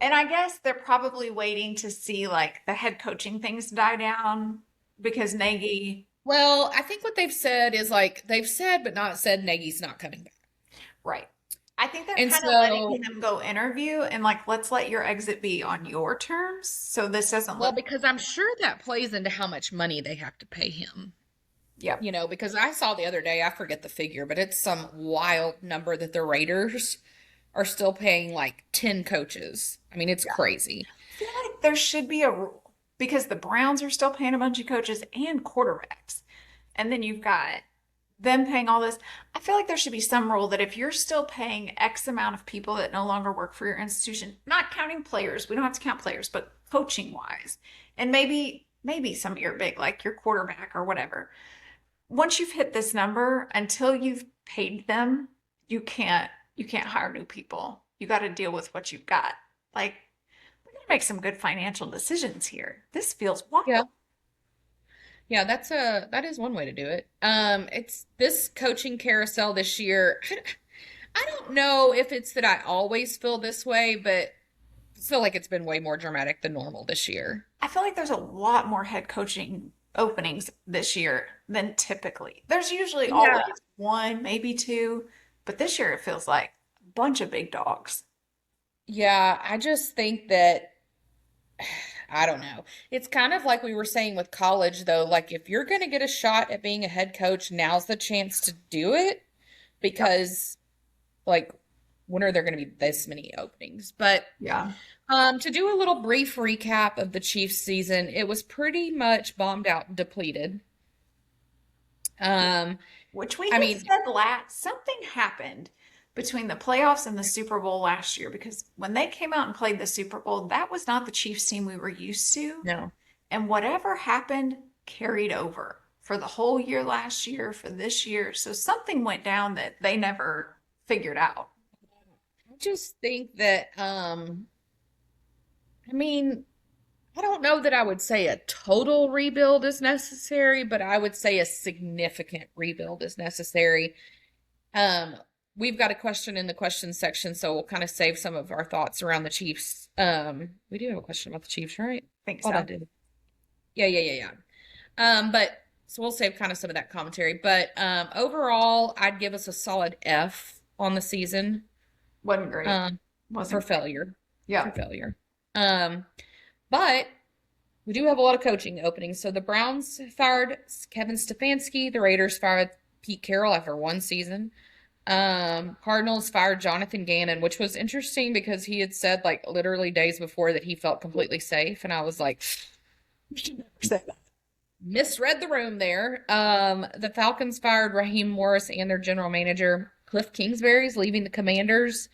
and I guess they're probably waiting to see like the head coaching things die down because Nagy, Well, I think what they've said is like they've said but not said Nagy's not coming back. right. I think they're And kind of letting so, him go interview and like, let's let your exit be on your terms. So this doesn't well, look, because I'm sure that plays into how much money they have to pay him. yep. You know, because I saw the other day, I forget the figure, but it's some wild number that the Raiders are still paying like 10 coaches. I mean, it's Yeah. crazy. I feel like there should be a rule because the Browns are still paying a bunch of coaches and quarterbacks. And then you've got them paying all this. I feel like there should be some rule that if you're still paying X amount of people that no longer work for your institution, not counting players, we don't have to count players, but coaching wise, and maybe some of your big, like your quarterback or whatever. Once you've hit this number, until you've paid them, you can't hire new people. You got to deal with what you've got. Like we got to make some good financial decisions here. This feels Yeah. wild. Yeah, that is one way to do it. It's this coaching carousel this year. I don't know if it's that I always feel this way, but I feel like it's been way more dramatic than normal this year. I feel like there's a lot more head coaching openings this year than typically. There's usually always Yeah. one, maybe two, but this year it feels like a bunch of big dogs. Yeah, I just think that I don't know. It's kind of like we were saying with college, though. Like, if you're going to get a shot at being a head coach, now's the chance to do it Yep. because, like, when are there going to be this many openings? But Yeah. to do a little brief recap of the Chiefs season, it was pretty much bombed out and depleted. Um, Which we I had mean, said last, something happened between the playoffs and the Super Bowl last year because when they came out and played the Super Bowl, that was not the Chiefs team we were used to. no. And whatever happened carried over for the whole year last year, for this year. So something went down that they never figured out. I just think that, I mean, I don't know that I would say a total rebuild is necessary, but I would say a significant rebuild is necessary. Um, we've got a question in the question section, so we'll kind of save some of our thoughts around the Chiefs. We do have a question about the Chiefs, right? Think Thought I so. did. Yeah. But so we'll save kind of some of that commentary. But overall, I'd give us a solid F on the season. Wasn't great. Um, for Wasn't great. failure. For Yeah. failure. Um, but we do have a lot of coaching openings. So the Browns fired Kevin Stefanski. The Raiders fired Pete Carroll after one season. Cardinals fired Jonathan Gannon, which was interesting because he had said like literally days before that he felt completely safe. And I was like, you should never say that. Misread the room there. The Falcons fired Raheem Morris and their general manager. Cliff Kingsbury's leaving the Commanders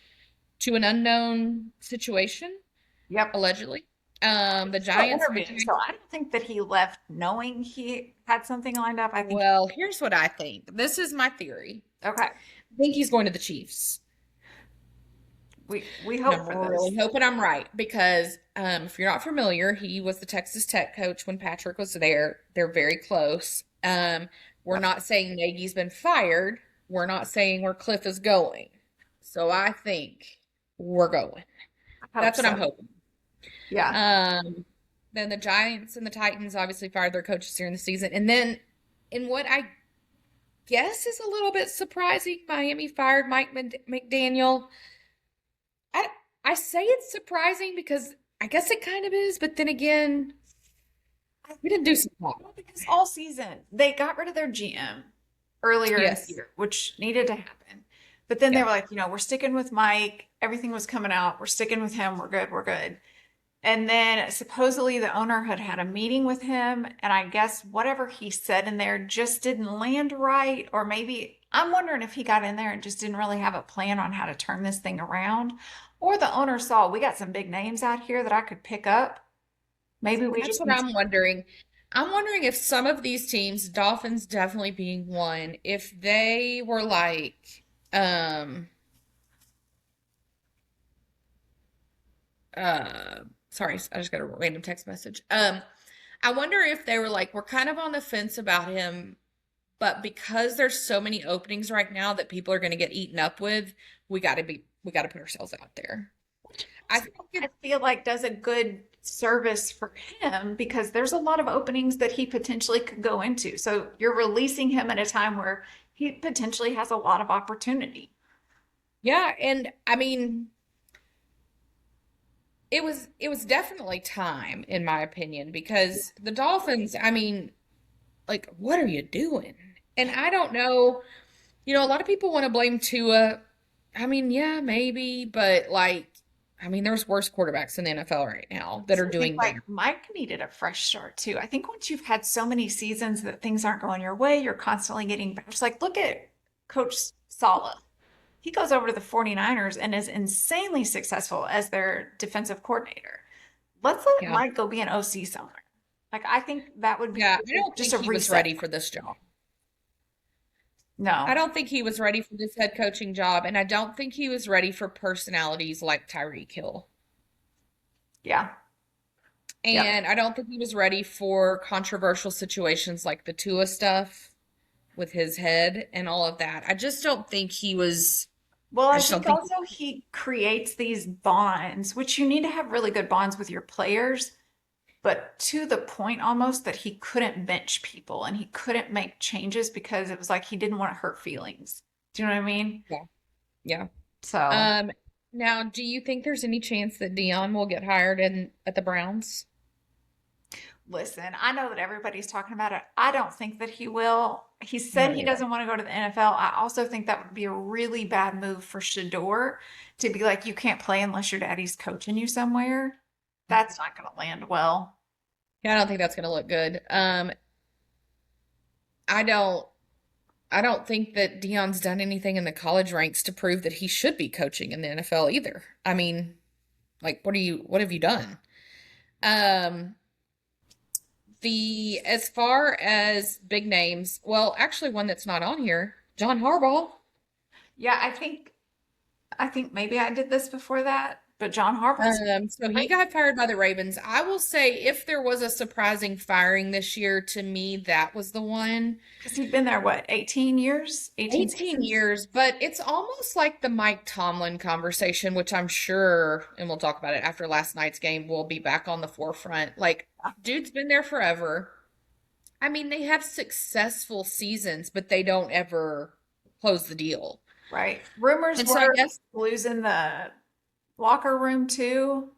to an unknown situation, Yep. allegedly. The Still Giants interviewing. retained. So I don't think that he left knowing he had something lined up. I think, Well, here's what I think. This is my theory. okay, I think he's going to the Chiefs. we And hope I'm for this. really hoping I'm right because if you're not familiar, he was the Texas Tech coach when Patrick was there. They're very close. We're Yep. not saying Nagy's been fired. We're not saying where Cliff is going. So I think we're going. I hope That's what I'm so. hoping. Yeah. Um, then the Giants and the Titans obviously fired their coaches during the season. And then in what I guess is a little bit surprising, Miami fired Mike McDaniel. I I say it's surprising because I guess it kind of is, but then again, I we didn't do some talk. Well, because all season they got rid of their GM earlier in the Yes. year, which needed to happen. But then they Yeah. were like, we're sticking with Mike. Everything was coming out. We're sticking with him. We're good. We're good. And then supposedly the owner had had a meeting with him, and I guess whatever he said in there just didn't land right. Or maybe I'm wondering if he got in there and just didn't really have a plan on how to turn this thing around. Or the owner saw we got some big names out here that I could pick up. Maybe we That's just what need to. I'm wondering. I'm wondering if some of these teams, Dolphins definitely being one, if they were like, um, sorry, I just got a random text message. I wonder if they were like, we're kind of on the fence about him, but because there's so many openings right now that people are going to get eaten up with, we got to put ourselves out there. I think I it, feel like does a good service for him because there's a lot of openings that he potentially could go into. So you're releasing him at a time where he potentially has a lot of opportunity. yeah, and I mean, it was definitely time, in my opinion, because the Dolphins, I mean, like, what are you doing? And I don't know, a lot of people want to blame Tua. I mean, yeah, maybe, but like, I mean, there's worse quarterbacks in the NFL right now that are So I think doing like better. Mike needed a fresh start too. I think once you've had so many seasons that things aren't going your way, you're constantly getting back. Just like look at Coach Sala. He goes over to the 49ers and is insanely successful as their defensive coordinator. Let's let Yeah. Mike go be an OC somewhere. Like I think that would be Yeah, I don't just think a he was reset. ready for this job. I No. don't think he was ready for this head coaching job, and I don't think he was ready for personalities like Tyreek Hill. Yeah. Yep. And I don't think he was ready for controversial situations like the Tua stuff with his head and all of that. I just don't think he was, Well, I I just don't think think, also he creates these bonds, which you need to have really good bonds with your players, but to the point almost that he couldn't bench people and he couldn't make changes because it was like he didn't want to hurt feelings. Do you know what I mean? yeah, yeah. So, Um, Now, do you think there's any chance that Dion will get hired in at the Browns? listen, I know that everybody's talking about it. I don't think that he will. He I said don't he either. doesn't want to go to the NFL. I also think that would be a really bad move for Shador to be like, you can't play unless your daddy's coaching you somewhere. That's not going to land well. Yeah, I don't think that's going to look good. I don't. I don't think that Dion's done anything in the college ranks to prove that he should be coaching in the NFL either. I mean, like, what have you done? Um, the as far as big names, well, actually one that's not on here, John Harbaugh. Yeah, I think maybe I did this before that, but John Harbaugh's So he great got fired by the Ravens. I will say if there was a surprising firing this year, to me, that was the one. because he'd been there, what, 18 years? 18 18 seasons? years, but it's almost like the Mike Tomlin conversation, which I'm sure, and we'll talk about it after last night's game, will be back on the forefront. Like, dude's been there forever. I mean, they have successful seasons, but they don't ever close the deal. Right. Rumors And so I were guess losing the locker room too.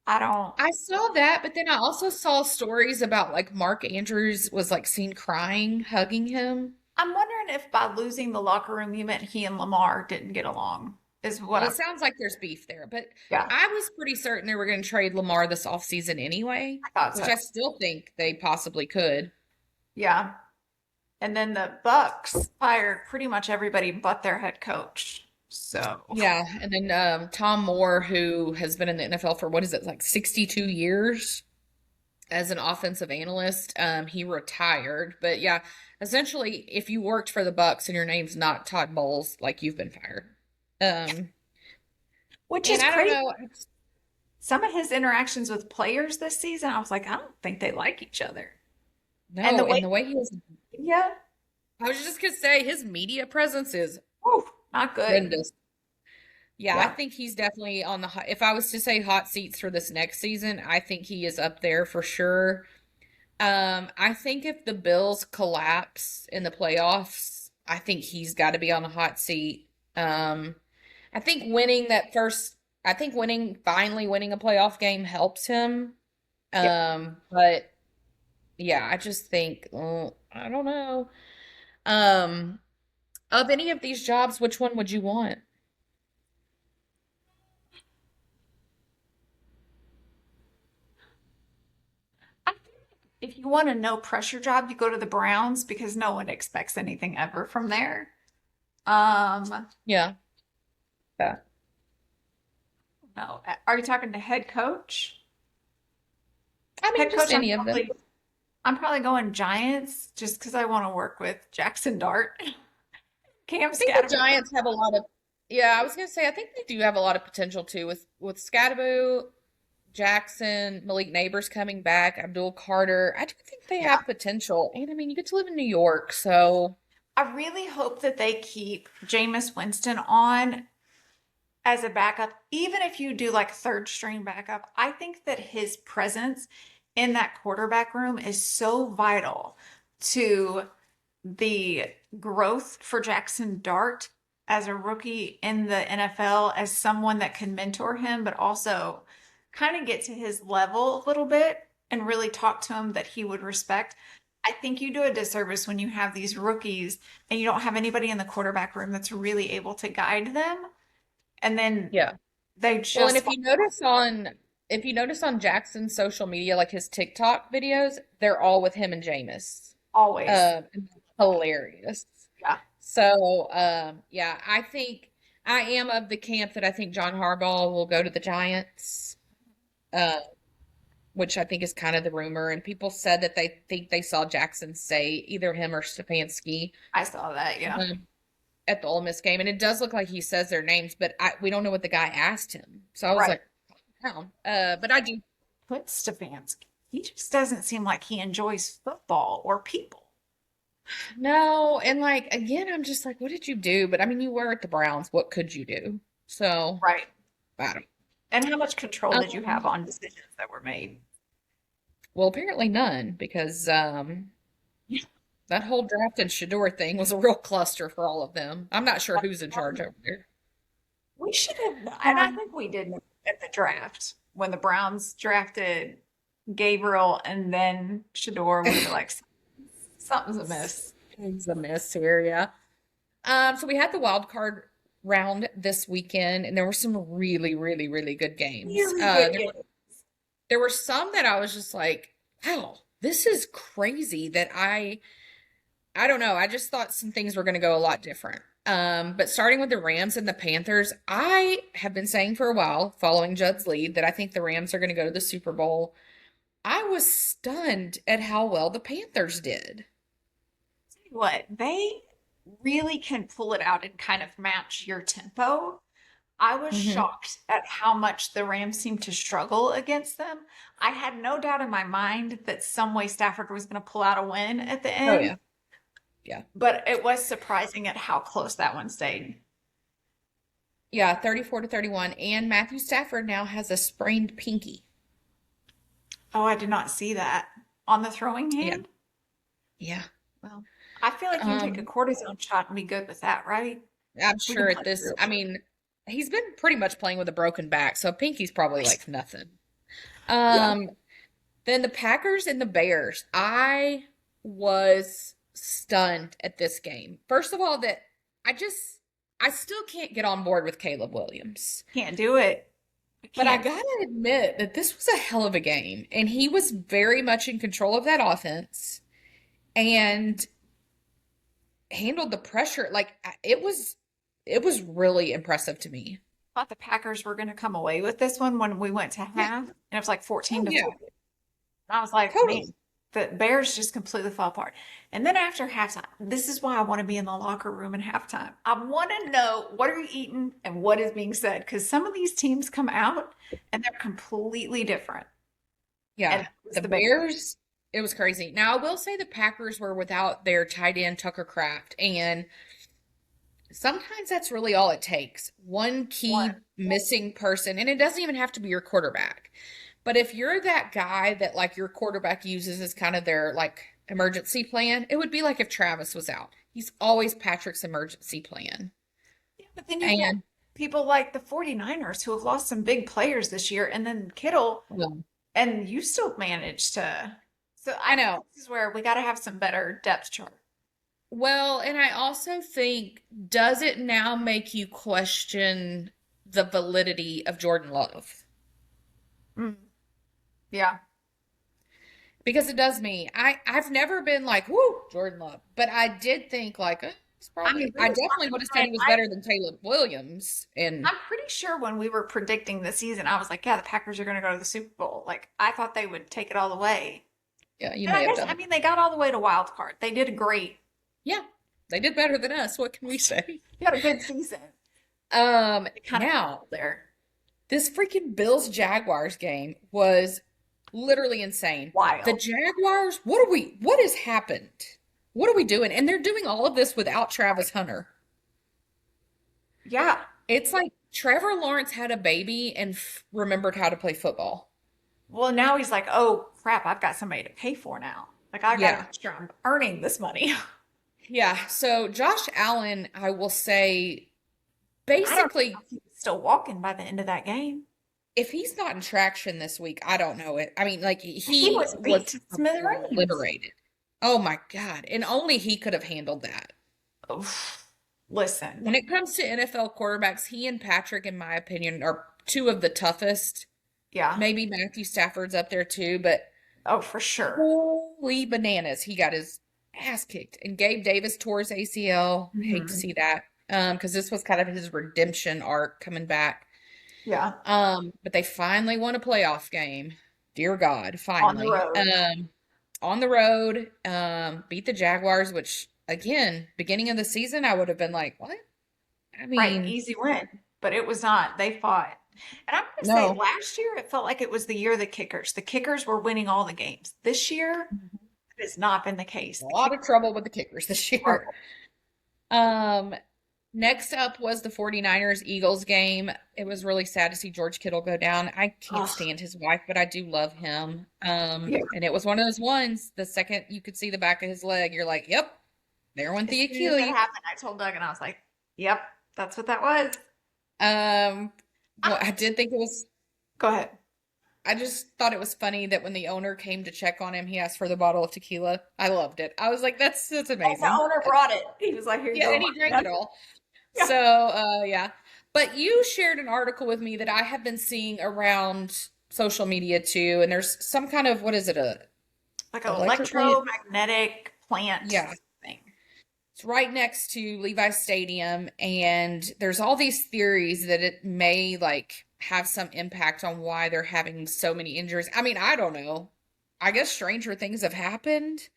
I don't, I saw that, but then I also saw stories about like Mark Andrews was like seen crying, hugging him. I'm wondering if by losing the locker room, you meant he and Lamar didn't get along, is what Well, it I'm, sounds like there's beef there, but yeah, I was pretty certain they were going to trade Lamar this offseason anyway, I thought which so. I still think they possibly could. Yeah. And then the Bucks fired pretty much everybody but their head coach. So, Yeah, and then Tom Moore, who has been in the NFL for what is it, like 62 years as an offensive analyst, he retired. But yeah, essentially, if you worked for the Bucks and your name's not Todd Bowles, like you've been fired. Um, which and is I don't crazy. know, Some of his interactions with players this season, I was like, I don't think they like each other. And the no, way, and the way he was, yeah, I was just gonna say his media presence is whew, not good. horrendous. Yeah, I Yeah. think he's definitely on the hot. If I was to say hot seats for this next season, I think he is up there for sure. I think if the Bills collapse in the playoffs, I think he's got to be on the hot seat. I think finally winning a playoff game helps him. Yeah. But yeah, I just think, I don't know. Um, of any of these jobs, which one would you want? I think if you want a no pressure job, you go to the Browns because no one expects anything ever from there. Um, Yeah. Yeah. no. Are you talking to head coach? I mean, Head just coach, any of them. I'm probably going Giants just because I want to work with Jackson Dart, Cam I think the Scatterbo. Giants have a lot of, yeah, I was gonna say I think they do have a lot of potential too with Scadaboo, Jackson, Malik Neighbors coming back, Abdul Carter. I do think they Yeah. have potential. And I mean, you get to live in New York, so I really hope that they keep Jameis Winston on as a backup, even if you do like third string backup. I think that his presence in that quarterback room is so vital to the growth for Jackson Dart as a rookie in the NFL, as someone that can mentor him, but also kind of get to his level a little bit and really talk to him that he would respect. I think you do a disservice when you have these rookies and you don't have anybody in the quarterback room that's really able to guide them. And then yeah. they Well, and just if you notice on Jackson's social media, like his TikTok videos, they're all with him and Jameis. always, And hilarious. yeah, So, yeah, I think I am of the camp that I think John Harbaugh will go to the Giants, uh, which I think is kind of the rumor. And people said that they think they saw Jackson say either him or Stefanski I saw that. Yeah. um, at the Ole Miss game, and it does look like he says their names, but we don't know what the guy asked him. So I was Right. like, "How?" But I do. Put Stefanski. He just doesn't seem like he enjoys football or people. No, and like again, I'm just like, what did you do? But I mean, you were at the Browns. What could you do? So Right. I don't. And how much control did you have Um, on decisions that were made? well, apparently none because that whole draft and Shador thing was a real cluster for all of them. I'm not sure who's in charge over there. We should have, and I Um, think we did at the draft when the Browns drafted Gabriel and then Shador. We were like, something's amiss. It's a mess here, yeah. So we had the wild card round this weekend, and there were some really, really, really good games. Really good There were some that I was just like, wow, this is crazy that I don't know. I just thought some things were going to go a lot different. But starting with the Rams and the Panthers, I have been saying for a while, following Judd's lead, that I think the Rams are going to go to the Super Bowl. I was stunned at how well the Panthers did. what they really can pull it out and kind of match your tempo. I was Hmm. shocked at how much the Rams seemed to struggle against them. I had no doubt in my mind that some way Stafford was going to pull out a win at the Oh end, yeah, yeah, but it was surprising at how close that one stayed. yeah. 34-31, and Matthew Stafford now has a sprained pinky. Oh, I did not see that on the throwing Yeah, hand. yeah. Well, I feel like you can take a Um, cortisone shot and be good with that, right? I'm We can sure at play this. through I mean, he's been pretty much playing with a broken back, so pinky's probably it. like nothing. Yeah. Um, then the Packers and the Bears. I was stunned at this game. First of all, that I just I still can't get on board with Caleb Williams. Can't do it. I But I can't. gotta admit that this was a hell of a game, and he was very much in control of that offense and handled the pressure. Like it was really impressive to me. Thought the Packers were going to come away with this one when we went to Yeah. half, and it was like Oh 14 to yeah. 4. I was like, man, Totally. the Bears just completely fell apart. And then after halftime, this is why I want to be in the locker room in halftime. I want to know what are you eating and what is being said, because some of these teams come out and they're completely different. And Yeah. it was The the Bears. Bears, it was crazy. Now, I will say the Packers were without their tight end Tucker Kraft, and sometimes that's really all it takes. One key One. missing person, and it doesn't even have to be your quarterback. But if you're that guy that like your quarterback uses as kind of their like emergency plan, it would be like if Travis was out. He's always Patrick's emergency plan. Yeah, but then you've got And people like the 49ers who have lost some big players this year, and then Kittle, well, and you still managed to. So I I think know. this is where we got to have some better depth chart. Well, and I also think, does it now make you question the validity of Jordan Love? Mm, yeah. Because it does me. I've never been like, whoo, Jordan Love. But I did think like it's I mean, probably we I were definitely talking would have said about he it. was better than Caleb Williams. And I'm pretty sure when we were predicting the season, I was like, yeah, the Packers are going to go to the Super Bowl. Like, I thought they would take it all the way. Yeah, you And may I have guess, done I it. mean, they got all the way to wild card. They did great. Yeah, they did better than us. What can we say? You had a good season. They kind of Now fell there. this freaking Bills Jaguars game was literally insane. The Wild. Jaguars, what has happened? What are we doing? And they're doing all of this without Travis Hunter. Yeah. It's like Trevor Lawrence had a baby and remembered how to play football. Well, now he's like, oh crap, I've got somebody to pay for now. Like I got to Yeah. make sure I'm earning this money. Yeah. So Josh Allen, I will say, I don't basically, know if he was still walking by the end of that game. if he's not in traction this week, I don't know it. I mean, like He he was was beat to smithereens. obliterated. Oh my God. And only he could have handled that. Oof. Listen, When it comes to NFL quarterbacks, he and Patrick, in my opinion, are two of the toughest. yeah. Maybe Matthew Stafford's up there too, but Oh, for sure. holy bananas, he got his ass kicked. And Gabe Davis tore his ACL. Hate to Mhm. see that. Because this was kind of his redemption arc coming back. Yeah. But they finally won a playoff game. Dear God, On the finally. road. On the road, beat the Jaguars, which again, beginning of the season, I would have been like, what? I Right. mean, Easy win. But it was not. They fought. And I'm going to say no. last year, it felt like it was the year of the kickers. The kickers were winning all the games. This year, it has not been the case. A The lot of kickers trouble with the kickers this year. struggle. Um, Next up was the 49ers Eagles game. It was really sad to see George Kittle go down. I can't Oh, stand his wife, but I do love him. yeah. And it was one of those ones, the second you could see the back of his leg, you're like, yep, there went As the soon as that Achilles. happened, I told Doug and I was like, yep, that's what that was. Um, I'm well, gonna I did think it was, go ahead. I just thought it was funny that when the owner came to check on him, he asked for the bottle of tequila. I loved it. I was like, that's And the amazing. owner brought it. He was like, here you Yeah, go, and he drank Mark. it all. Yeah. So, yeah. But you shared an article with me that I have been seeing around social media too, and there's some kind of, what is it, a Like an electrically? electromagnetic plant Yeah. thing. It's right next to Levi Stadium, and there's all these theories that it may like have some impact on why they're having so many injuries. I mean, I don't know. I guess stranger things have happened,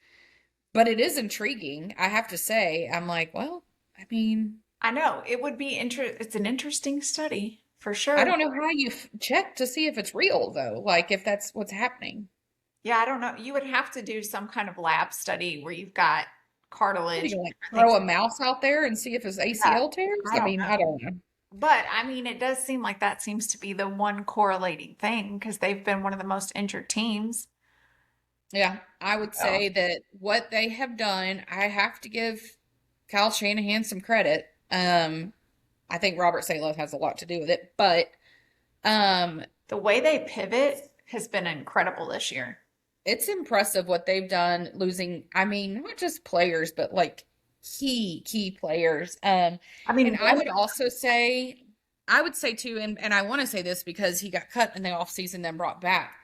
but it is intriguing. I have to say, I'm like, well, I mean, I know it would be it's an interesting study for I sure. don't know how you check to see if it's real though, like if that's what's happening. Yeah, I don't know. You would have to do some kind of lab study where you've got What are cartilage you and gonna like different throw things. a mouse out there and see if his Yeah, ACL tears? I I don't mean, I know. don't know. But I mean, it does seem like that seems to be the one correlating thing because they've been one of the most injured teams. Yeah, I would So, say that what they have done, I have to give Kyle Shanahan some credit. I think Robert Saleh has a lot to do with it, but um, the way they pivot has been incredible this year. it's impressive what they've done losing, I mean, not just players, but like key players. I And mean, I one, would also say, I would say too, and I want to say this because he got cut in the offseason, then brought back.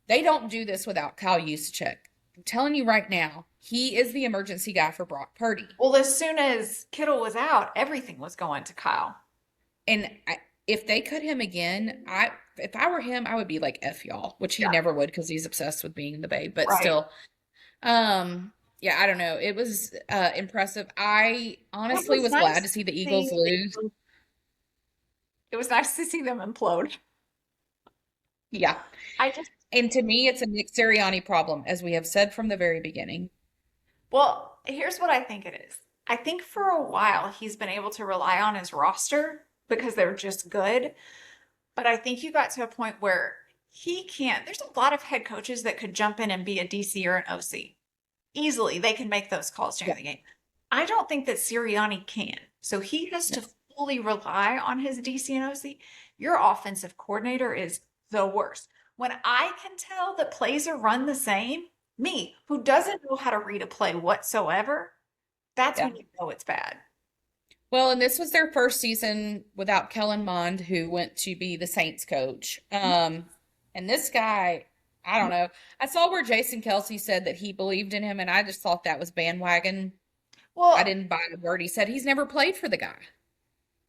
They don't do this without Kyle Juszczyk. I'm telling you right now, he is the emergency guy for Brock Purdy. well, as soon as Kittle was out, everything was going to Kyle. And if they cut him again, if I were him, I would be like F y'all, which he Yeah, never would because he's obsessed with being the babe. But right. still, yeah, I don't know. It was impressive. I It honestly was was glad nice to see the to Eagles see lose. it was nice to see them implode. Yeah. I just And to me, it's a Nick Sirianni problem, as we have said from the very beginning. Well, here's what I think it is. I think for a while he's been able to rely on his roster because they're just good. But I think you got to a point where he can't. There's a lot of head coaches that could jump in and be a DC or an OC. Easily, they can make those calls during Yeah. the game. I don't think that Sirianni can. So he has No. to fully rely on his DC and OC. Your offensive coordinator is the worst. When I can tell that plays are run the same, me, who doesn't know how to read a play whatsoever, that's Yeah. when you know it's bad. Well, and this was their first season without Kellen Mond, who went to be the Saints coach. And this guy, I don't know. I saw where Jason Kelsey said that he believed in him, and I just thought that was bandwagon. I Well, didn't buy a word he said. He's never played for the guy.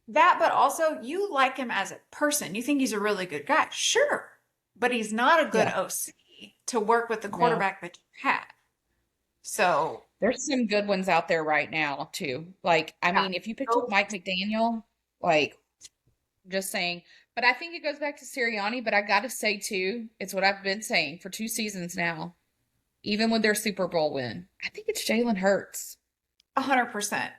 that, but also you like him as a person. You think he's a really good guy. Sure. But he's not a good Yeah. OC. to work with the No. quarterback that you have. So, There's some good ones out there right now too. Like, I yeah. mean, if you picked up Go- Mike McDaniel, like just saying, but I think it goes back to Sirianni, but I gotta say too, it's what I've been saying for 2 seasons now, even with their Super Bowl win. I think it's Jalen Hurts. 100%.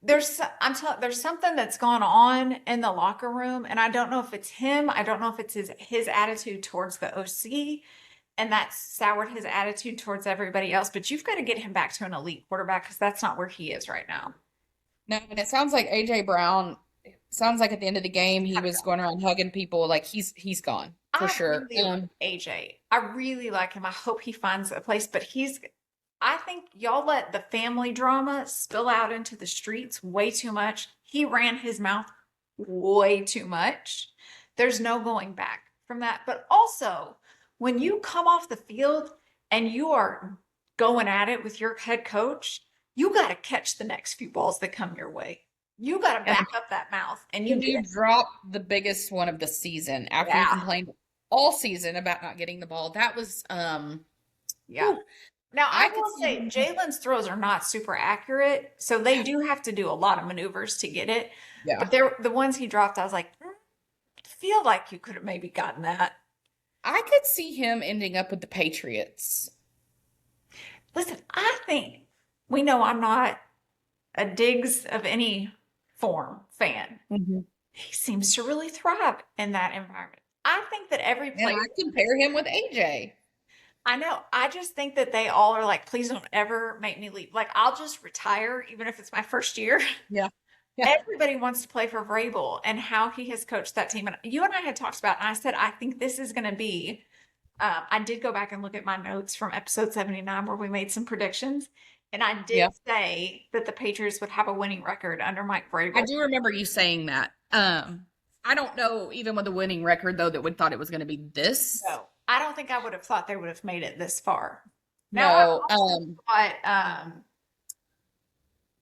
There's something that's gone on in the locker room, and I don't know if it's him. I don't know if it's his attitude towards the OC, and that's soured his attitude towards everybody else. But you've got to get him back to an elite quarterback because that's not where he is right now. No, and it sounds like AJ Brown, sounds like at the end of the game he Gotta was go. going around hugging people like he's gone for I sure. really like AJ. I really like him. I hope he finds a place, but I think y'all let the family drama spill out into the streets way too much. He ran his mouth way too much. There's no going back from that. But also, when you come off the field and you are going at it with your head coach, you got to catch the next few balls that come your way. You got to And back up that mouth and you and get you it. drop the biggest one of the season after you Yeah. complained all season about not getting the ball. That was Yeah. whew, Now, I I could will see say him. Jalen's throws are not super accurate, so they do have to do a lot of maneuvers to get it. But Yeah. the ones he dropped, I was like, feel like you could have maybe gotten that. I could see him ending up with the Patriots. Listen, I think we know I'm not a Diggs of any form fan. Mhm. He seems to really thrive in that environment. I think that every And player, I compare him with AJ. I know, I just think that they all are like, please don't ever make me leave. Like, I'll just retire, even if it's my first year. Yeah. Yeah. Everybody wants to play for Vrabel and how he has coached that team. And you and I had talked about, and I said, I think this is going to be. I did go back and look at my notes from episode 79 where we made some predictions. And I did Yeah. say that the Patriots would have a winning record under Mike I Vrabel. do remember you saying that. I don't know, even with a winning record though, that would thought it was going to be this. So I don't think I would have thought they would have made it this far. Now, I No. also thought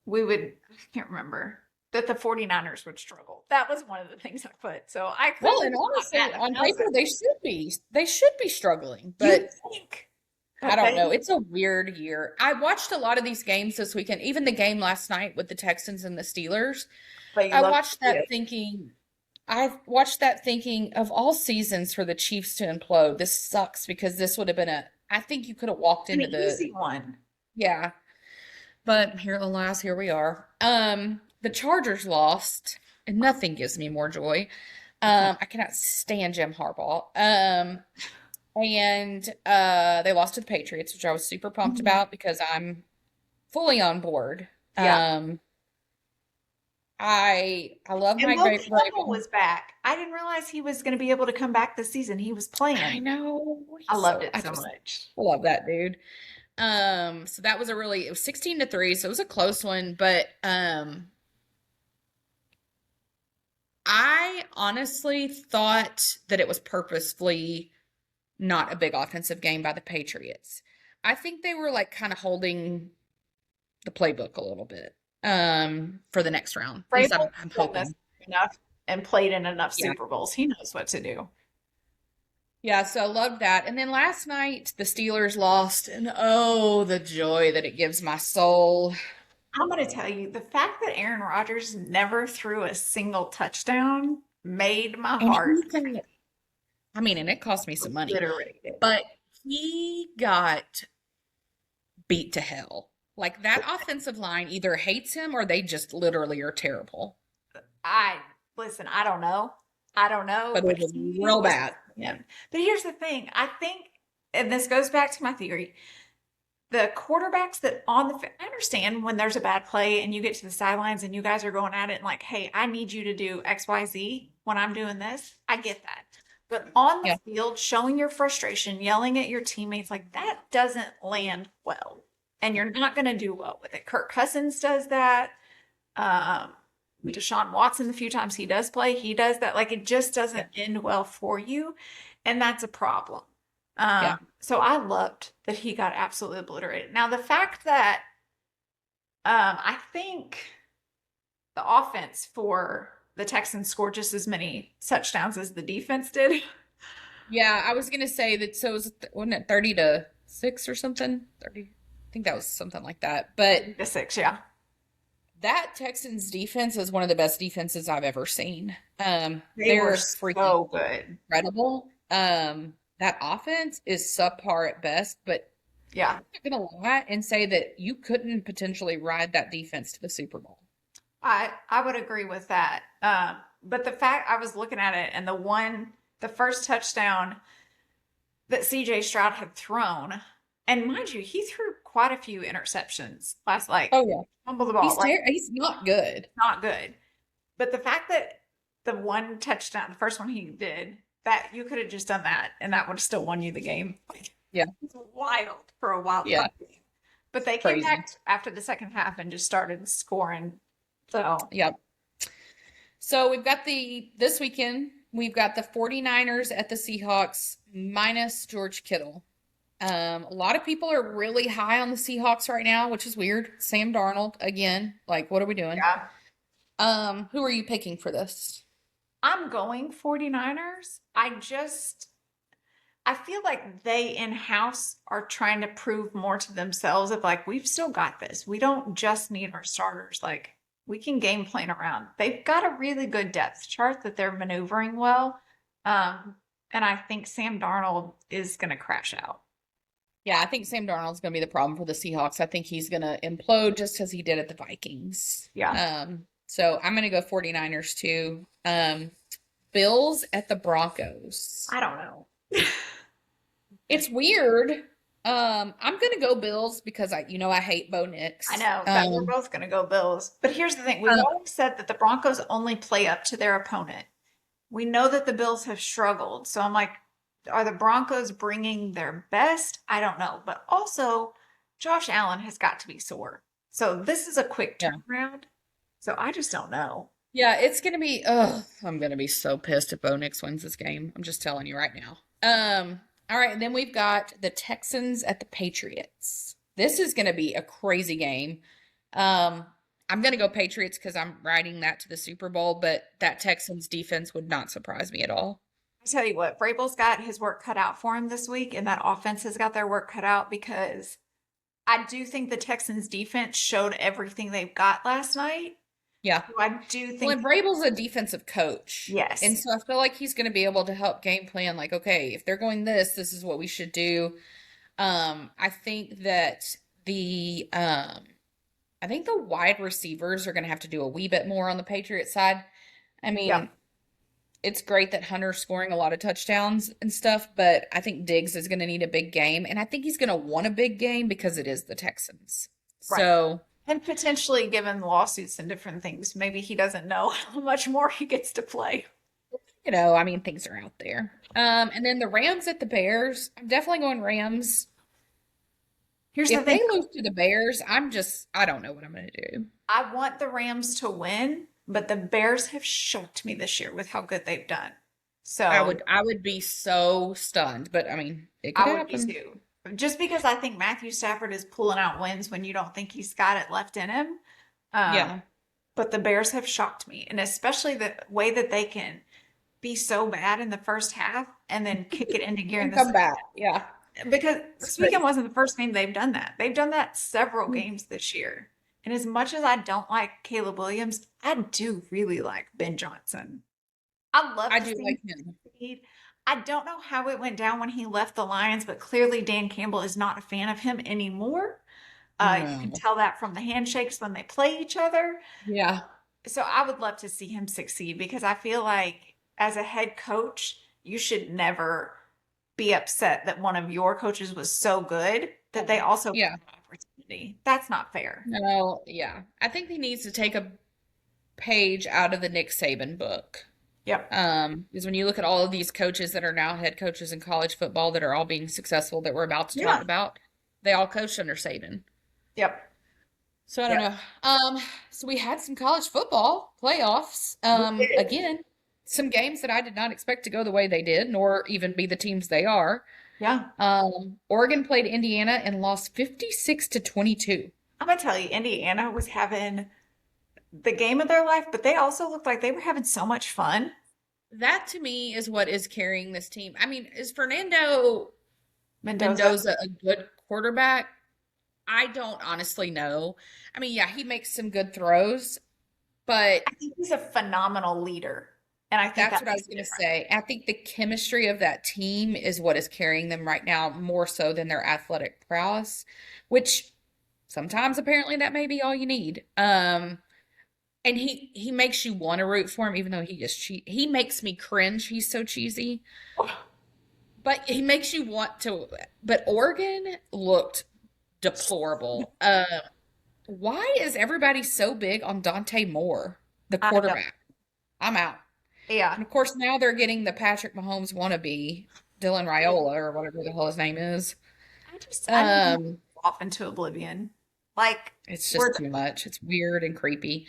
we would, I can't remember, that the 49ers would struggle. That was one of the things I put. So I Well, clearly and thought honestly, Matt on paper Nelson. they should be struggling, You but think, I but don't know. they, It's a weird year. I watched a lot of these games this weekend, even the game last night with the Texans and the Steelers. but you I love watched to see that it. thinking, I've watched that thinking of all seasons for the Chiefs to implode. This sucks because this would have been I think you could have walked An into easy one. yeah, but here, alas, here we are. The Chargers lost, and nothing gives me more joy. I cannot stand Jim Harbaugh. And they lost to the Patriots, which I was super pumped Mhm. about because I'm fully on board. Yeah. I love And my Will great Campbell Vrabel. was back. I didn't realize he was going to be able to come back this season. He was I playing. know. I loved I it so just much. love that dude. So that was it was 16-3, so it was a close one, but I honestly thought that it was purposefully not a big offensive game by the Patriots. I think they were like kind of holding the playbook a little bit for the next round. At least Vrabel's I'm done this hoping. enough and played in enough Yeah. Super Bowls. He knows what to do. Yeah, so I love that. And then last night the Steelers lost, and oh, the joy that it gives my soul. I'm going to tell you the fact that Aaron Rodgers never threw a single touchdown made my And heart I mean, and it cost me some money, obliterated. but he got beat to hell. Like that offensive line either hates him or they just literally are terrible. I listen, I don't know. I don't know, But but it was he real was bad. him. But here's the thing. I think, and this goes back to my theory, the quarterbacks that I understand when there's a bad play and you get to the sidelines and you guys are going at it and like, hey, I need you to do XYZ when I'm doing this. I get that. But on the Yeah. field, showing your frustration, yelling at your teammates, like that doesn't land well. And you're not going to do well with it. Kirk Cousins does that. Deshaun Watson, the few times he does play, he does that. Like it just doesn't end well for you. And that's a problem. Yeah. So I loved that he got absolutely obliterated. Now, the fact that I think the offense for the Texans scored just as many touchdowns as the defense did. Yeah, I was gonna say that. So it was, wasn't it 30-6 or something? 30, I think that was something like that. But 6, yeah. that Texans defense is one of the best defenses I've ever seen. They were They're freaking so good. incredible. That offense is subpar at best, but Yeah. I'm not gonna lie and say that you couldn't potentially ride that defense to the Super Bowl. I would agree with that. But the fact I was looking at it and the first touchdown that CJ Stroud had thrown, and mind you, he threw quite a few interceptions last, like Oh yeah, fumbled the ball, like he's not good. not good. But the fact that the one touchdown, the first one he did, that you could have just done that and that would have still won you the game. Like, Yeah, it's wild for a wild yeah, card game. But they came crazy. back after the second half and just started scoring. So Yeah. So we've got this weekend, we've got the 49ers at the Seahawks minus George Kittle. A lot of people are really high on the Seahawks right now, which is weird. Sam Darnold again. Like, what are we doing? yeah, Who are you picking for this? I'm going 49ers. I feel like they in-house are trying to prove more to themselves of like, we've still got this. We don't just need our starters. Like, we can game plan around. They've got a really good depth chart that they're maneuvering well. And I think Sam Darnold is going to crash out. Yeah, I think Sam Darnold's going to be the problem for the Seahawks. I think he's going to implode just as he did at the Vikings. Yeah. So I'm going to go 49ers too. Bills at the Broncos. I don't know. It's weird. I'm gonna go Bills because I hate Bo I Nix. know that we're both going to go Bills. But here's the thing. We've Um, always said that the Broncos only play up to their opponent. We know that the Bills have struggled. So I'm like, are the Broncos bringing their best? I don't know. But also, Josh Allen has got to be sore. So this is a quick yeah, turnaround. So I just don't know. yeah, it's gonna be. Oh, I'm gonna be so pissed if Bo Nix wins this game. I'm just telling you right now. All right, and then we've got the Texans at the Patriots. This is gonna be a crazy game. Um, I'm gonna go Patriots because I'm riding that to the Super Bowl, but that Texans defense would not surprise me at all. I tell you what, Vrabel's got his work cut out for him this week, and that offense has got their work cut out because I do think the Texans defense showed everything they've got last night. Yeah. So I do Well, think, and Vrabel's a defensive coach. And yes, so I feel like he's going to be able to help game plan, like, okay, if they're going this is what we should do. I think that the I think the wide receivers are going to have to do a wee bit more on the Patriots side. I yeah, mean, it's great that Hunter's scoring a lot of touchdowns and stuff, but I think Diggs is going to need a big game, and I think he's going to want a big game because it is the Texans. right. So, And potentially, given lawsuits and different things, maybe he doesn't know how much more he gets to play. I mean, things are out there. And then the Rams at the Bears. I'm definitely going Rams. Here's the If thing. they lose to the Bears, I don't know what I'm going to do. I want the Rams to win, but the Bears have shocked me this year with how good they've done. So I would be so stunned, but I mean, it could I would be happen. too. Just because I think Matthew Stafford is pulling out wins when you don't think he's got it left in him. Yeah. But the Bears have shocked me, and especially the way that they can be so bad in the first half and then kick it into gear in And the come second. back. Yeah. Because It's this great. weekend wasn't the first game they've done that. They've done that several games this year. And as much as I don't like Caleb Williams, I do really like Ben Johnson. I love I to do see like him him. succeed. I don't know how it went down when he left the Lions, but clearly Dan Campbell is not a fan of him anymore. You can No. tell that from the handshakes when they play each other. Yeah. So I would love to see him succeed because I feel like as a head coach, you should never be upset that one of your coaches was so good that they also got Yeah. an opportunity. That's not fair. No, yeah. I think he needs to take a page out of the Nick Saban book. Yep. Because when you look at all of these coaches that are now head coaches in college football that are all being successful that we're about to talk Yeah. about, they all coached under Saban. Yep. So I don't Yep. know. So we had some college football playoffs. We did. Again, some games that I did not expect to go the way they did, nor even be the teams they are. Yeah. Oregon played Indiana and lost 56-22. I'm gonna tell you, Indiana was having the game of their life, but they also looked like they were having so much fun. That to me is what is carrying this team. I mean, is Fernando Mendoza. Mendoza a good quarterback? I don't honestly know. I mean, yeah, he makes some good throws, but I think he's a phenomenal leader. And I think that's that what I makes was a going to difference. say. I think the chemistry of that team is what is carrying them right now more so than their athletic prowess, which sometimes apparently that may be all you need. And he makes you want to root for him even though he makes me cringe. He's so cheesy. But he makes you want to. But Oregon looked deplorable. Why is everybody so big on Dante Moore, the I don't. quarterback? I'm out. Yeah. And of course, now they're getting the Patrick Mahomes wannabe, Dylan Raiola, or whatever the hell his name is. I need him Um, off into oblivion. Like, it's we're just too much. It's weird and creepy.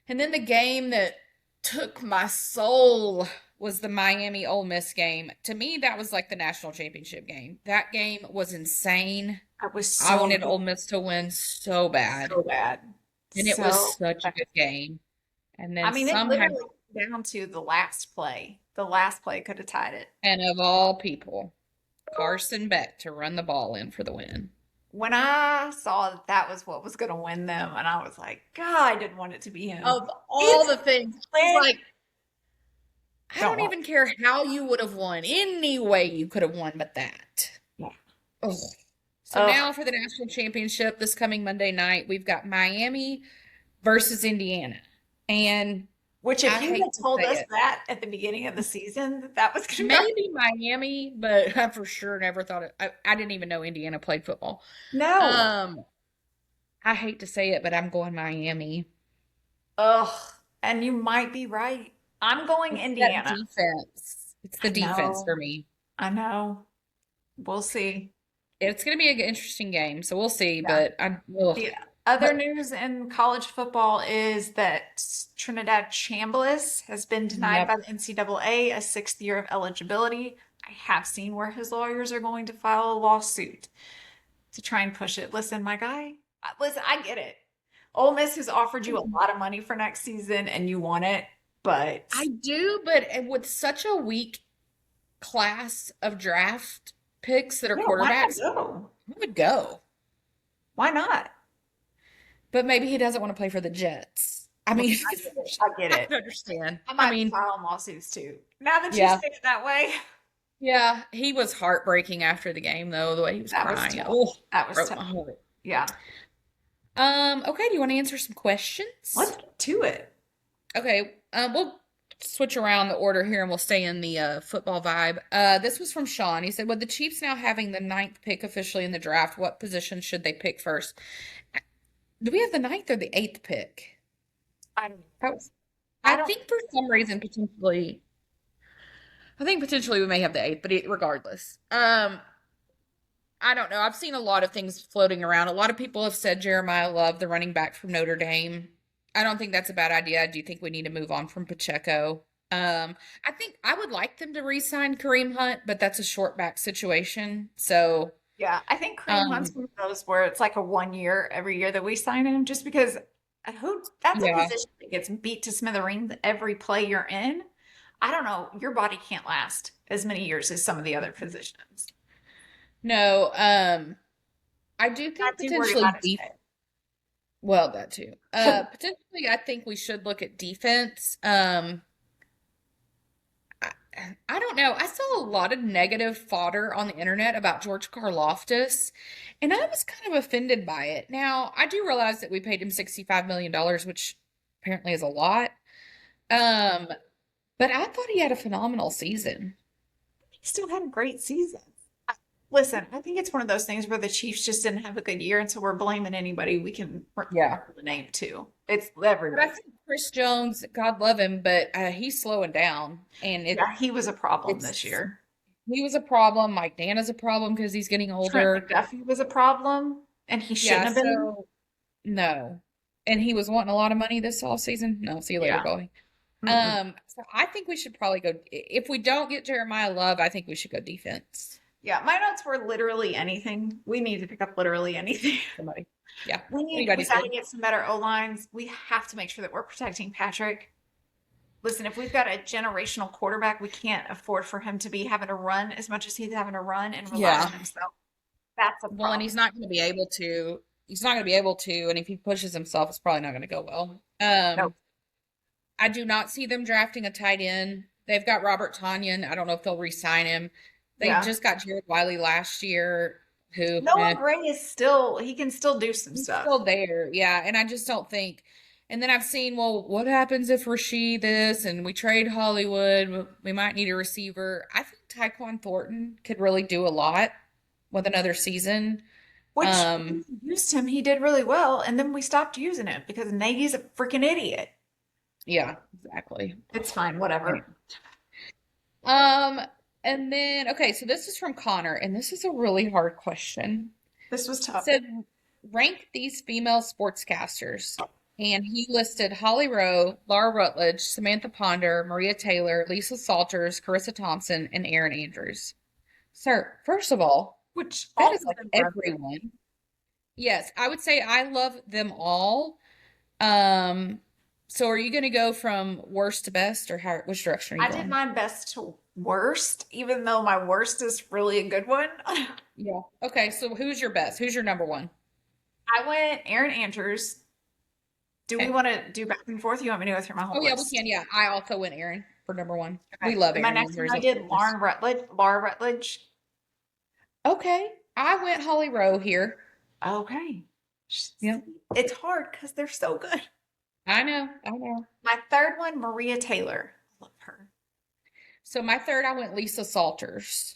And then the game that took my soul was the Miami Ole Miss game. To me, that was like the national championship game. That game was insane. I was I so wanted good. Ole Miss to win so bad. So bad. And it was So such a bad. good game. And I then mean, it somehow, literally came down to the last play. The last play could have tied it. and of all people, Carson Beck to run the ball in for the win. When I saw that that was what was going to win them, and I was like, God, I didn't want it to be him. Of all It's the things, I was when like, I don't don't want. even care how you would have won. Any way you could have won but that. Yeah. Ugh. So Ugh. now for the national championship this coming Monday night, we've got Miami versus Indiana. And Which, if I you hate had to told say us it, that at the beginning of the season, that that was going to be maybe Miami, but I for sure never thought it. I didn't even know Indiana played football. no. Um, I hate to say it, but I'm going Miami. Ugh. And you might be right. I'm going It's that Indiana. defense. It's the I defense for know. me. I know. We'll see. It's going to be an interesting game, so we'll see. Yeah. But I'm, ugh. The other But news in college football is that Trinidad Chambliss has been denied yep, by the NCAA a sixth year of eligibility. I have seen where his lawyers are going to file a lawsuit to try and push it. Listen, my guy, listen, I get it. Ole Miss has offered you a lot of money for next season and you want it, but I do. But with such a weak class of draft picks that are yeah, why not quarterbacks, go? I would go. Why not? But maybe he doesn't want to play for the Jets. I Well, mean, I get it. I get I it. can understand. I I might be mean, filing lawsuits too. Now that you say yeah, it that way, yeah. He was heartbreaking after the game, though, the way he was that was crying. tough. Oh, That was broke tough. my heart. Yeah. Okay. Do you want to answer some Let's questions? get to it. Okay. We'll switch around the order here, and we'll stay in the football vibe. This was from Sean. He said, "With the Chiefs now having the ninth pick officially in the draft, what position should they pick first? Do we have the ninth or the eighth pick? I don't That was, I I don't think for some reason potentially. I think potentially we may have the eighth, but regardless, I don't know. I've seen a lot of things floating around. A lot of people have said Jeremiah Love, the running back from Notre Dame. I don't think that's a bad idea. I do think we need to move on from Pacheco. I think I would like them to re-sign Kareem Hunt, but that's a short back situation. So, yeah, I think Kareem Hunt's um, one of those where it's like a 1 year every year that we sign him just because who that's a yeah. position that gets beat to smithereens every play you're in. I don't know, your body can't last as many years as some of the other positions. No, I do think Not too worried potentially about his def pay. well, that too. Potentially I think we should look at defense. I, I don't know. I saw a lot of negative fodder on the internet about George Karlaftis, and I was kind of offended by it. Now, I do realize that we paid him $65 million, which apparently is a lot. Um, but I thought he had a phenomenal season. He still had a great season. Listen, I think it's one of those things where the Chiefs just didn't have a good year, and so we're blaming anybody we can Yeah. remember the name to. It's But I everybody. think Chris Jones, God love him, but he's slowing down, and Yeah, he was a problem this it's year. he was a problem. Mike Dana's a problem because he's getting Trent older. McDuffie was a problem, and he shouldn't Yeah, have been. so no. And he was wanting a lot of money this off season. No, see you later, Yeah. Goalie. Mm-mm. So I think we should probably go if we don't get Jeremiah Love, I think we should go defense. Yeah, my notes were literally anything. We need to pick up literally anything. Somebody. Yeah. We Anybody's got to good. get some better O lines. We have to make sure that we're protecting Patrick. Listen, if we've got a generational quarterback, we can't afford for him to be having to run as much as he's having to run and rely Yeah. on himself. That's a Well, and problem. he's not going to be able to. He's not going to be able to, and if he pushes himself, it's probably not going to go well. Nope. I do not see them drafting a tight end. They've got Robert Tonyan. I don't know if they'll re-sign him. They Yeah. just got Jared Wiley last year, who Noah Gray is still, he can still do some he's stuff. still there. Yeah, and I just don't think. And then I've seen, well, what happens if Rasheed this and we trade Hollywood? We might need a receiver. I think Tyquan Thornton could really do a lot with another season. Which when Um, we used him, he did really well, and then we stopped using him because Nagy's a freaking idiot. yeah, exactly. It's fine, whatever. Um, and then okay, so this is from Connor, and this is a really hard question. This was It tough. said rank these female sportscasters. And he listed Holly Rowe, Laura Rutledge, Samantha Ponder, Maria Taylor, Lisa Salters, Carissa Thompson, and Erin Andrews. Sir, first of all, Which that all is of like them are amazing. everyone. Yes, I would say I love them all. Um, so are you going to go from worst to best, or how? Which direction are you I did going? mine best to worst, even though my worst is really a good one. Yeah. Okay. So who's your best? Who's your number one? I went Aaron Andrews. Do we Okay. want to do back and forth? You want me to go through my Oh whole yeah, we list? can. Yeah, I also went Aaron for number one. We Okay. love And my Aaron next one Andrews, I of did course. Laura Rutledge. Okay, I went Holly Rowe here. Okay. Yeah, It's hard because they're so good. I know, I know. My third one, Maria Taylor. Love her. So my third, I went Lisa Salters.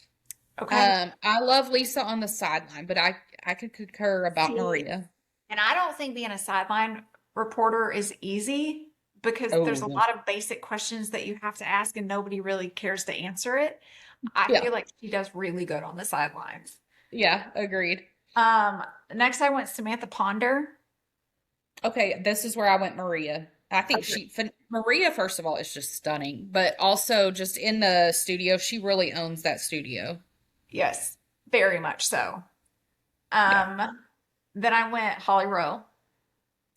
Okay. I love Lisa on the sideline, but I could concur about See, Maria. and I don't think being a sideline reporter is easy because there's Oh a yeah, lot of basic questions that you have to ask and nobody really cares to answer it. I yeah, feel like she does really good on the sidelines. yeah. Agreed. Um, Next I went Samantha Ponder. Okay, this is where I went Maria. I think Agree. Maria, first of all, is just stunning, but also just in the studio, she really owns that studio. Yes, very much so. Yeah. Then I went Holly Rowe.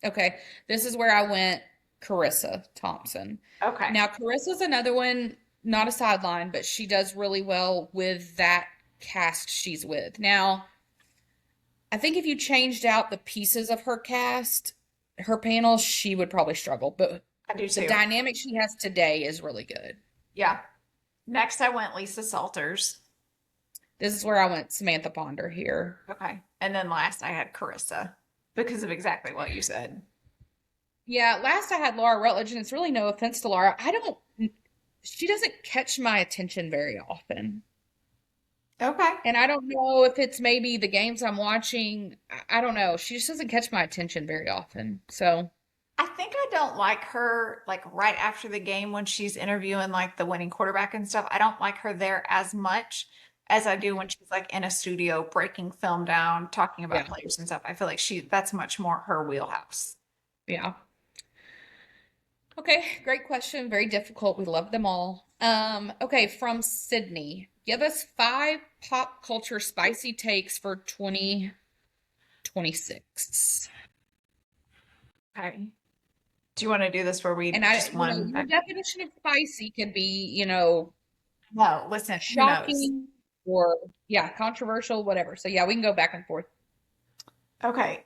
Okay, this is where I went Carissa Thompson. Okay. Now, Carissa's another one, not a sideline, but she does really well with that cast she's with. Now, I think if you changed out the pieces of her cast, her panel, she would probably struggle, but I do the too. dynamic she has today is really good. Yeah. Next I went Lisa Salters. This is where I went Samantha Ponder here. Okay. And then last I had Carissa because of exactly what you said. Yeah, last I had Laura Rutledge, and it's really no offense to Laura. She doesn't catch my attention very often. Okay. And I don't know if it's maybe the games I'm watching. I don't know. She just doesn't catch my attention very often. So, I think I don't like her like right after the game when she's interviewing like the winning quarterback and stuff. I don't like her there as much as I do when she's like in a studio breaking film down, talking about yeah, players and stuff. I feel like that's much more her wheelhouse. yeah. Okay, great question. Very difficult. We love them all. Okay, from Sydney. Give us five pop culture spicy takes for 2026. Okay. Do you want to do this where we And I, just you know, one? your definition of spicy could be, No, listen, who knows? shocking or yeah, controversial, whatever. So yeah, we can go back and forth. Okay.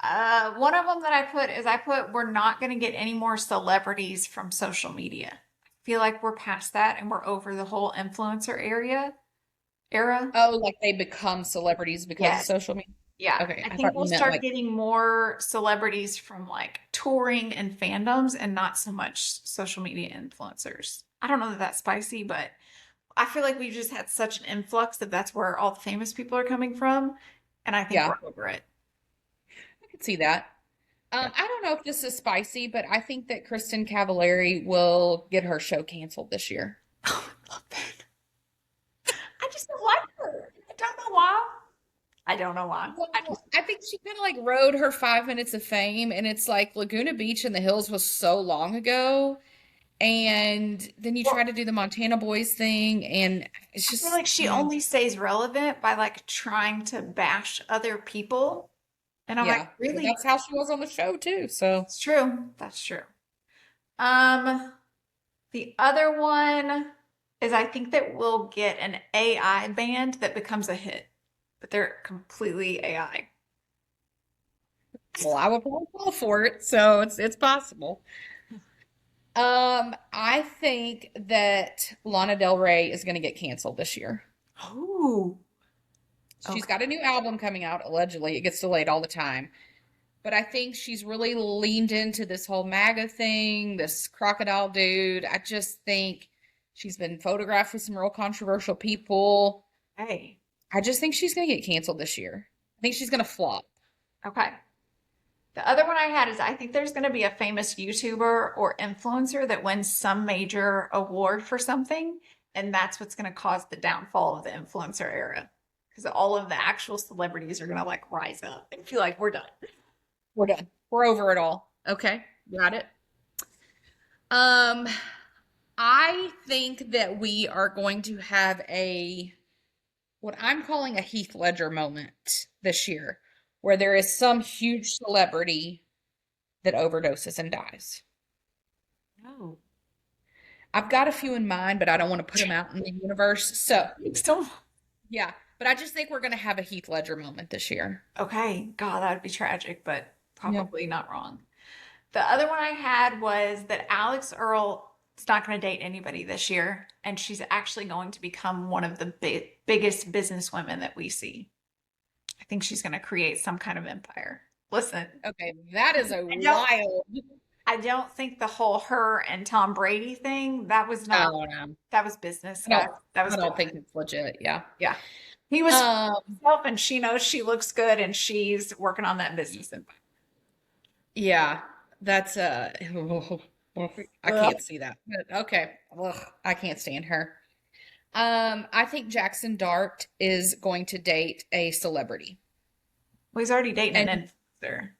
One of them that I put is I put we're not going to get any more celebrities from social media. I feel like we're past that and we're over the whole influencer era. Oh, like they become celebrities because of Yes. social media. Yeah. Okay, I I think thought we'll you meant start like getting more celebrities from like touring and fandoms and not so much social media influencers. I don't know that that's spicy, but I feel like we've just had such an influx that that's where all the famous people are coming from. And I think yeah, we're over it. I could see that. Yeah. I don't know if this is spicy, but I think that Kristen Cavallari will get her show canceled this year. Oh, I love that. I just don't like her. I don't know why. I don't know why. I Well, just I think she kind of like rode her 5 minutes of fame, and it's like Laguna Beach in the Hills was so long ago, and then you try well, to do the Montana Boys thing, and it's I feel just like she only stays relevant by like trying to bash other people. And I'm like, yeah. Well, really? that's how she was on the show too. So It's true. That's true. Um, The other one is I think that we'll get an AI band that becomes a hit, but they're completely AI. Well, I would fall for it, so it's possible. I think that Lana Del Rey is going to get canceled this year. Oh, She's okay. got a new album coming out, allegedly. It gets delayed all the time. But I think she's really leaned into this whole MAGA thing, this crocodile dude. I just think she's been photographed with some real controversial people. Hey, I just think she's going to get canceled this year. I think she's going to flop. okay. The other one I had is I think there's going to be a famous YouTuber or influencer that wins some major award for something, and that's what's going to cause the downfall of the influencer era. Because all of the actual celebrities are going to like rise up and feel like we're done. We're done. We're over it all. Okay, got it. Um, I think that we are going to have a what I'm calling a Heath Ledger moment this year, where there is some huge celebrity that overdoses and dies. No. I've got a few in mind, but I don't want to put them out in the universe. So, So, yeah, but I just think we're going to have a Heath Ledger moment this year. okay, God, that would be tragic, but Yeah. probably not wrong. The other one I had was that Alex Earl is not going to date anybody this year, and she's actually going to become one of the biggest businesswomen that we see. I think she's going to create some kind of empire. Listen, Okay, that is a I don't wild. I don't think the whole her and Tom Brady thing, that was not Oh no, that was business. I don't. That was I don't think business. it's legit. Yeah. Yeah. He was Um. herself and she knows she looks good and she's working on that business empire. Yeah. That's I Ugh. can't see that. But okay. Ugh, I can't stand her. I think Jackson Dart is going to date a celebrity. Well, he's already dating And an influencer.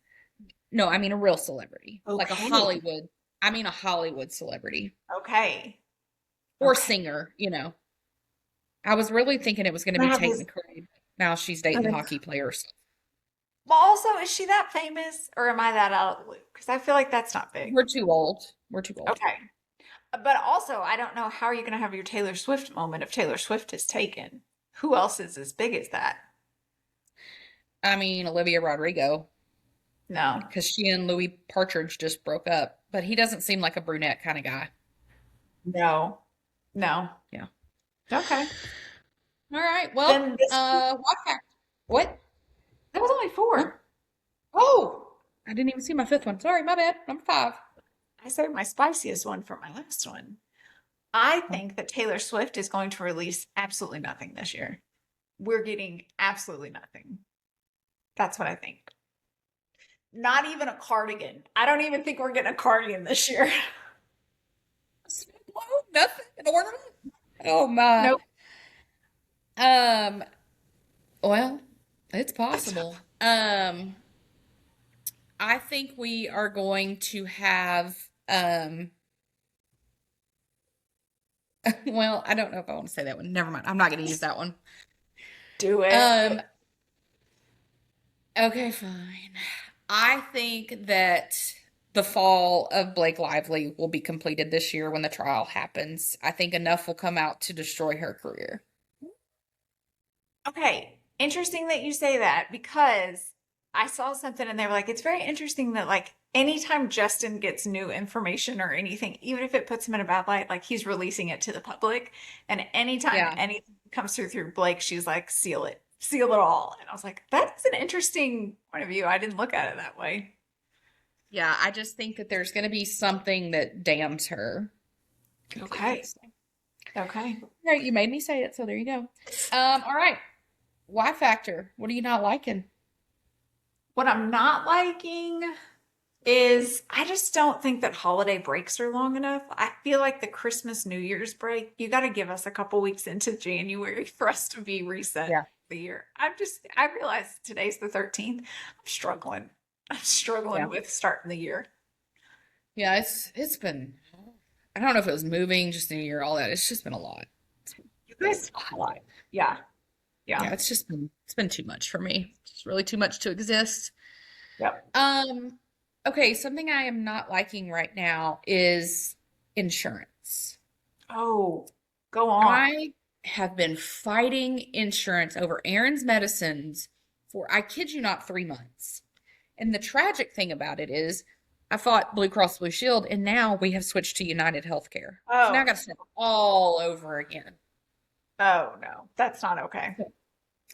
no, I mean a real celebrity. Like a Okay. Hollywood. I mean a Hollywood celebrity Okay. or Okay. singer. I was really thinking it was going to I be have Tate this. McRae. Now she's dating hockey players. Well, also, is she that famous or am I that out of the loop? Because I feel like that's not big. We're too old. We're too old. Okay. But also, I don't know how are you going to have your Taylor Swift moment if Taylor Swift is taken? Who else is as big as that? I mean, Olivia Rodrigo, No. because she and Louis Partridge just broke up, but he doesn't seem like a brunette kind of guy. No. No. Yeah. Okay. All right. Well, Then this what fact? What? that was only Huh? four. Oh, I didn't even see my fifth one. Sorry, my bad. Number five. I saved my spiciest one for my last one. I Oh, think that Taylor Swift is going to release absolutely nothing this year. We're getting absolutely nothing. That's what I think. Not even a cardigan. I don't even think we're getting a cardigan this year. Snowblow? Nothing. An ornament? Oh my. Nope. Um. Well, it's possible. I think we are going to have. Well, I don't know if I want to say that one. Never mind. I'm not going to use that one. Do it. Um. Okay, fine. I think that the fall of Blake Lively will be completed this year when the trial happens. I think enough will come out to destroy her career. Okay, interesting that you say that because I saw something and they were like, it's very interesting that like anytime Justin gets new information or anything, even if it puts him in a bad light, like he's releasing it to the public. And anytime Yeah. anything comes through Blake, she's like, seal it all. And I was like, that's an interesting point of view. I didn't look at it that way. Yeah, I just think that there's going to be something that damns her completely. Okay. So. Okay. Right, you made me say it, so there you go. All right. Y factor. What are you not liking? What I'm not liking is I just don't think that holiday breaks are long enough. I feel like the Christmas New Year's break, you got to give us a couple weeks into January for us to be reset Yeah. for the year. I realize today's the 13th. I'm struggling. I'm struggling Yeah. with starting the year. Yeah, it's been I don't know if it was moving, just New Year, all that. It's just been a lot. It's You been guys, a lot. yeah, yeah, Yeah, it's been too much for me. It's really too much to exist. yep. Okay, something I am not liking right now is insurance. months. Oh, go on. I have been fighting insurance over Aaron's medicines for, I kid you not, 3 months. And the tragic thing about it is, I fought Blue Cross Blue Shield, and now we have switched to United Healthcare. So now I Oh, got to start all over again. oh no, that's not okay.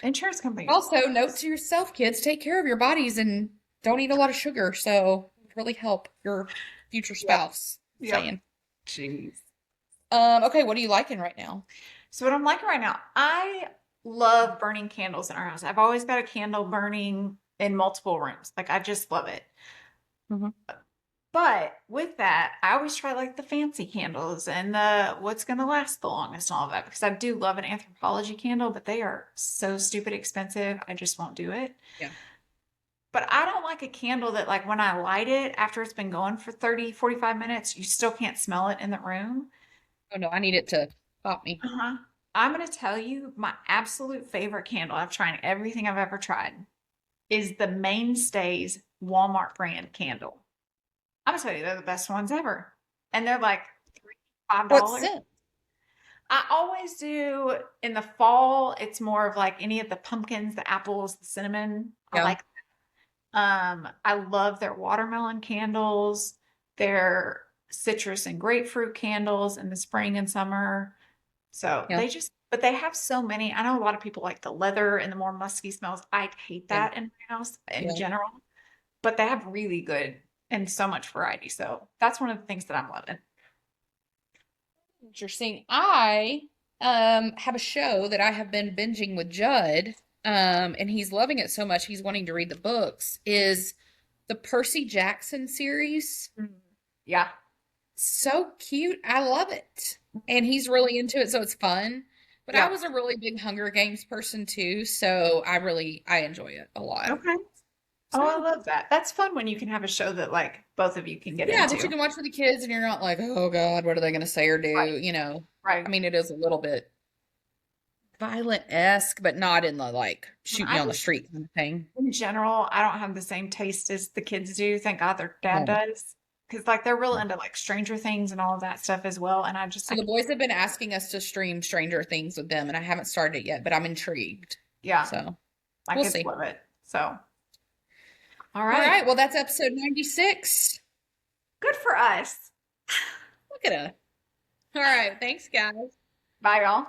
Insurance companies. Also, note to yourself, kids, take care of your bodies and don't eat a lot of sugar. So really help your future Yep. spouse. Yep. Saying. Jeez. Okay, what are you liking right now? So what I'm liking right now, I love burning candles in our house. I've always got a candle burning in multiple rooms. Like I just love it. Mhm. But with that, I always try like the fancy candles and the what's going to last the longest and all of that because I do love an anthropology candle, but they are so stupid expensive. I just won't do it. Yeah. But I don't like a candle that like when I light it after it's been going for 30, 45 minutes, you still can't smell it in the room. Oh no, I need it to pop me. Uh-huh. I'm going to tell you my absolute favorite candle. I've tried everything I've ever tried is the Mainstays Walmart brand candle. I'm gonna tell you, they're the best ones ever. And they're like $3, What $5. scent? I always do in the fall, it's more of like any of the pumpkins, the apples, the cinnamon. I Yeah. like I love their watermelon candles, their citrus and grapefruit candles in the spring and summer. So Yeah. they just, but they have so many. I know a lot of people like the leather and the more musky smells. I hate Yeah. that in my house in Yeah. general, but they have really good and so much variety. So that's one of the things that I'm loving. Interesting. I have a show that I have been binging with Judd, and he's loving it so much he's wanting to read the books, is the Percy Jackson series. Mm. Yeah. So cute. I love it. And he's really into it, so it's fun. But I Yeah. was a really big Hunger Games person too, so I enjoy it a lot. Okay. So Oh, I yeah. love that. That's fun when you can have a show that like both of you can get Yeah, that you into. can watch with the kids and you're not like, oh God, what are they gonna say or Right. do? You know. I Right. mean, it is a little bit violent-esque, but not in the like And shooting you I on the just, street kind of thing. in general, I don't have the same taste as the kids do. Thank God their dad Oh. does. Because like they're real into like Stranger Things and all of that stuff as well. And I just So like, the boys have been asking us to stream Stranger Things with them, and I haven't started it yet, but I'm intrigued. yeah, So my we'll kids see. love it. So, all All right. right, well, that's episode 96. Good for us. Look at us. All right, thanks, guys. Bye, y'all.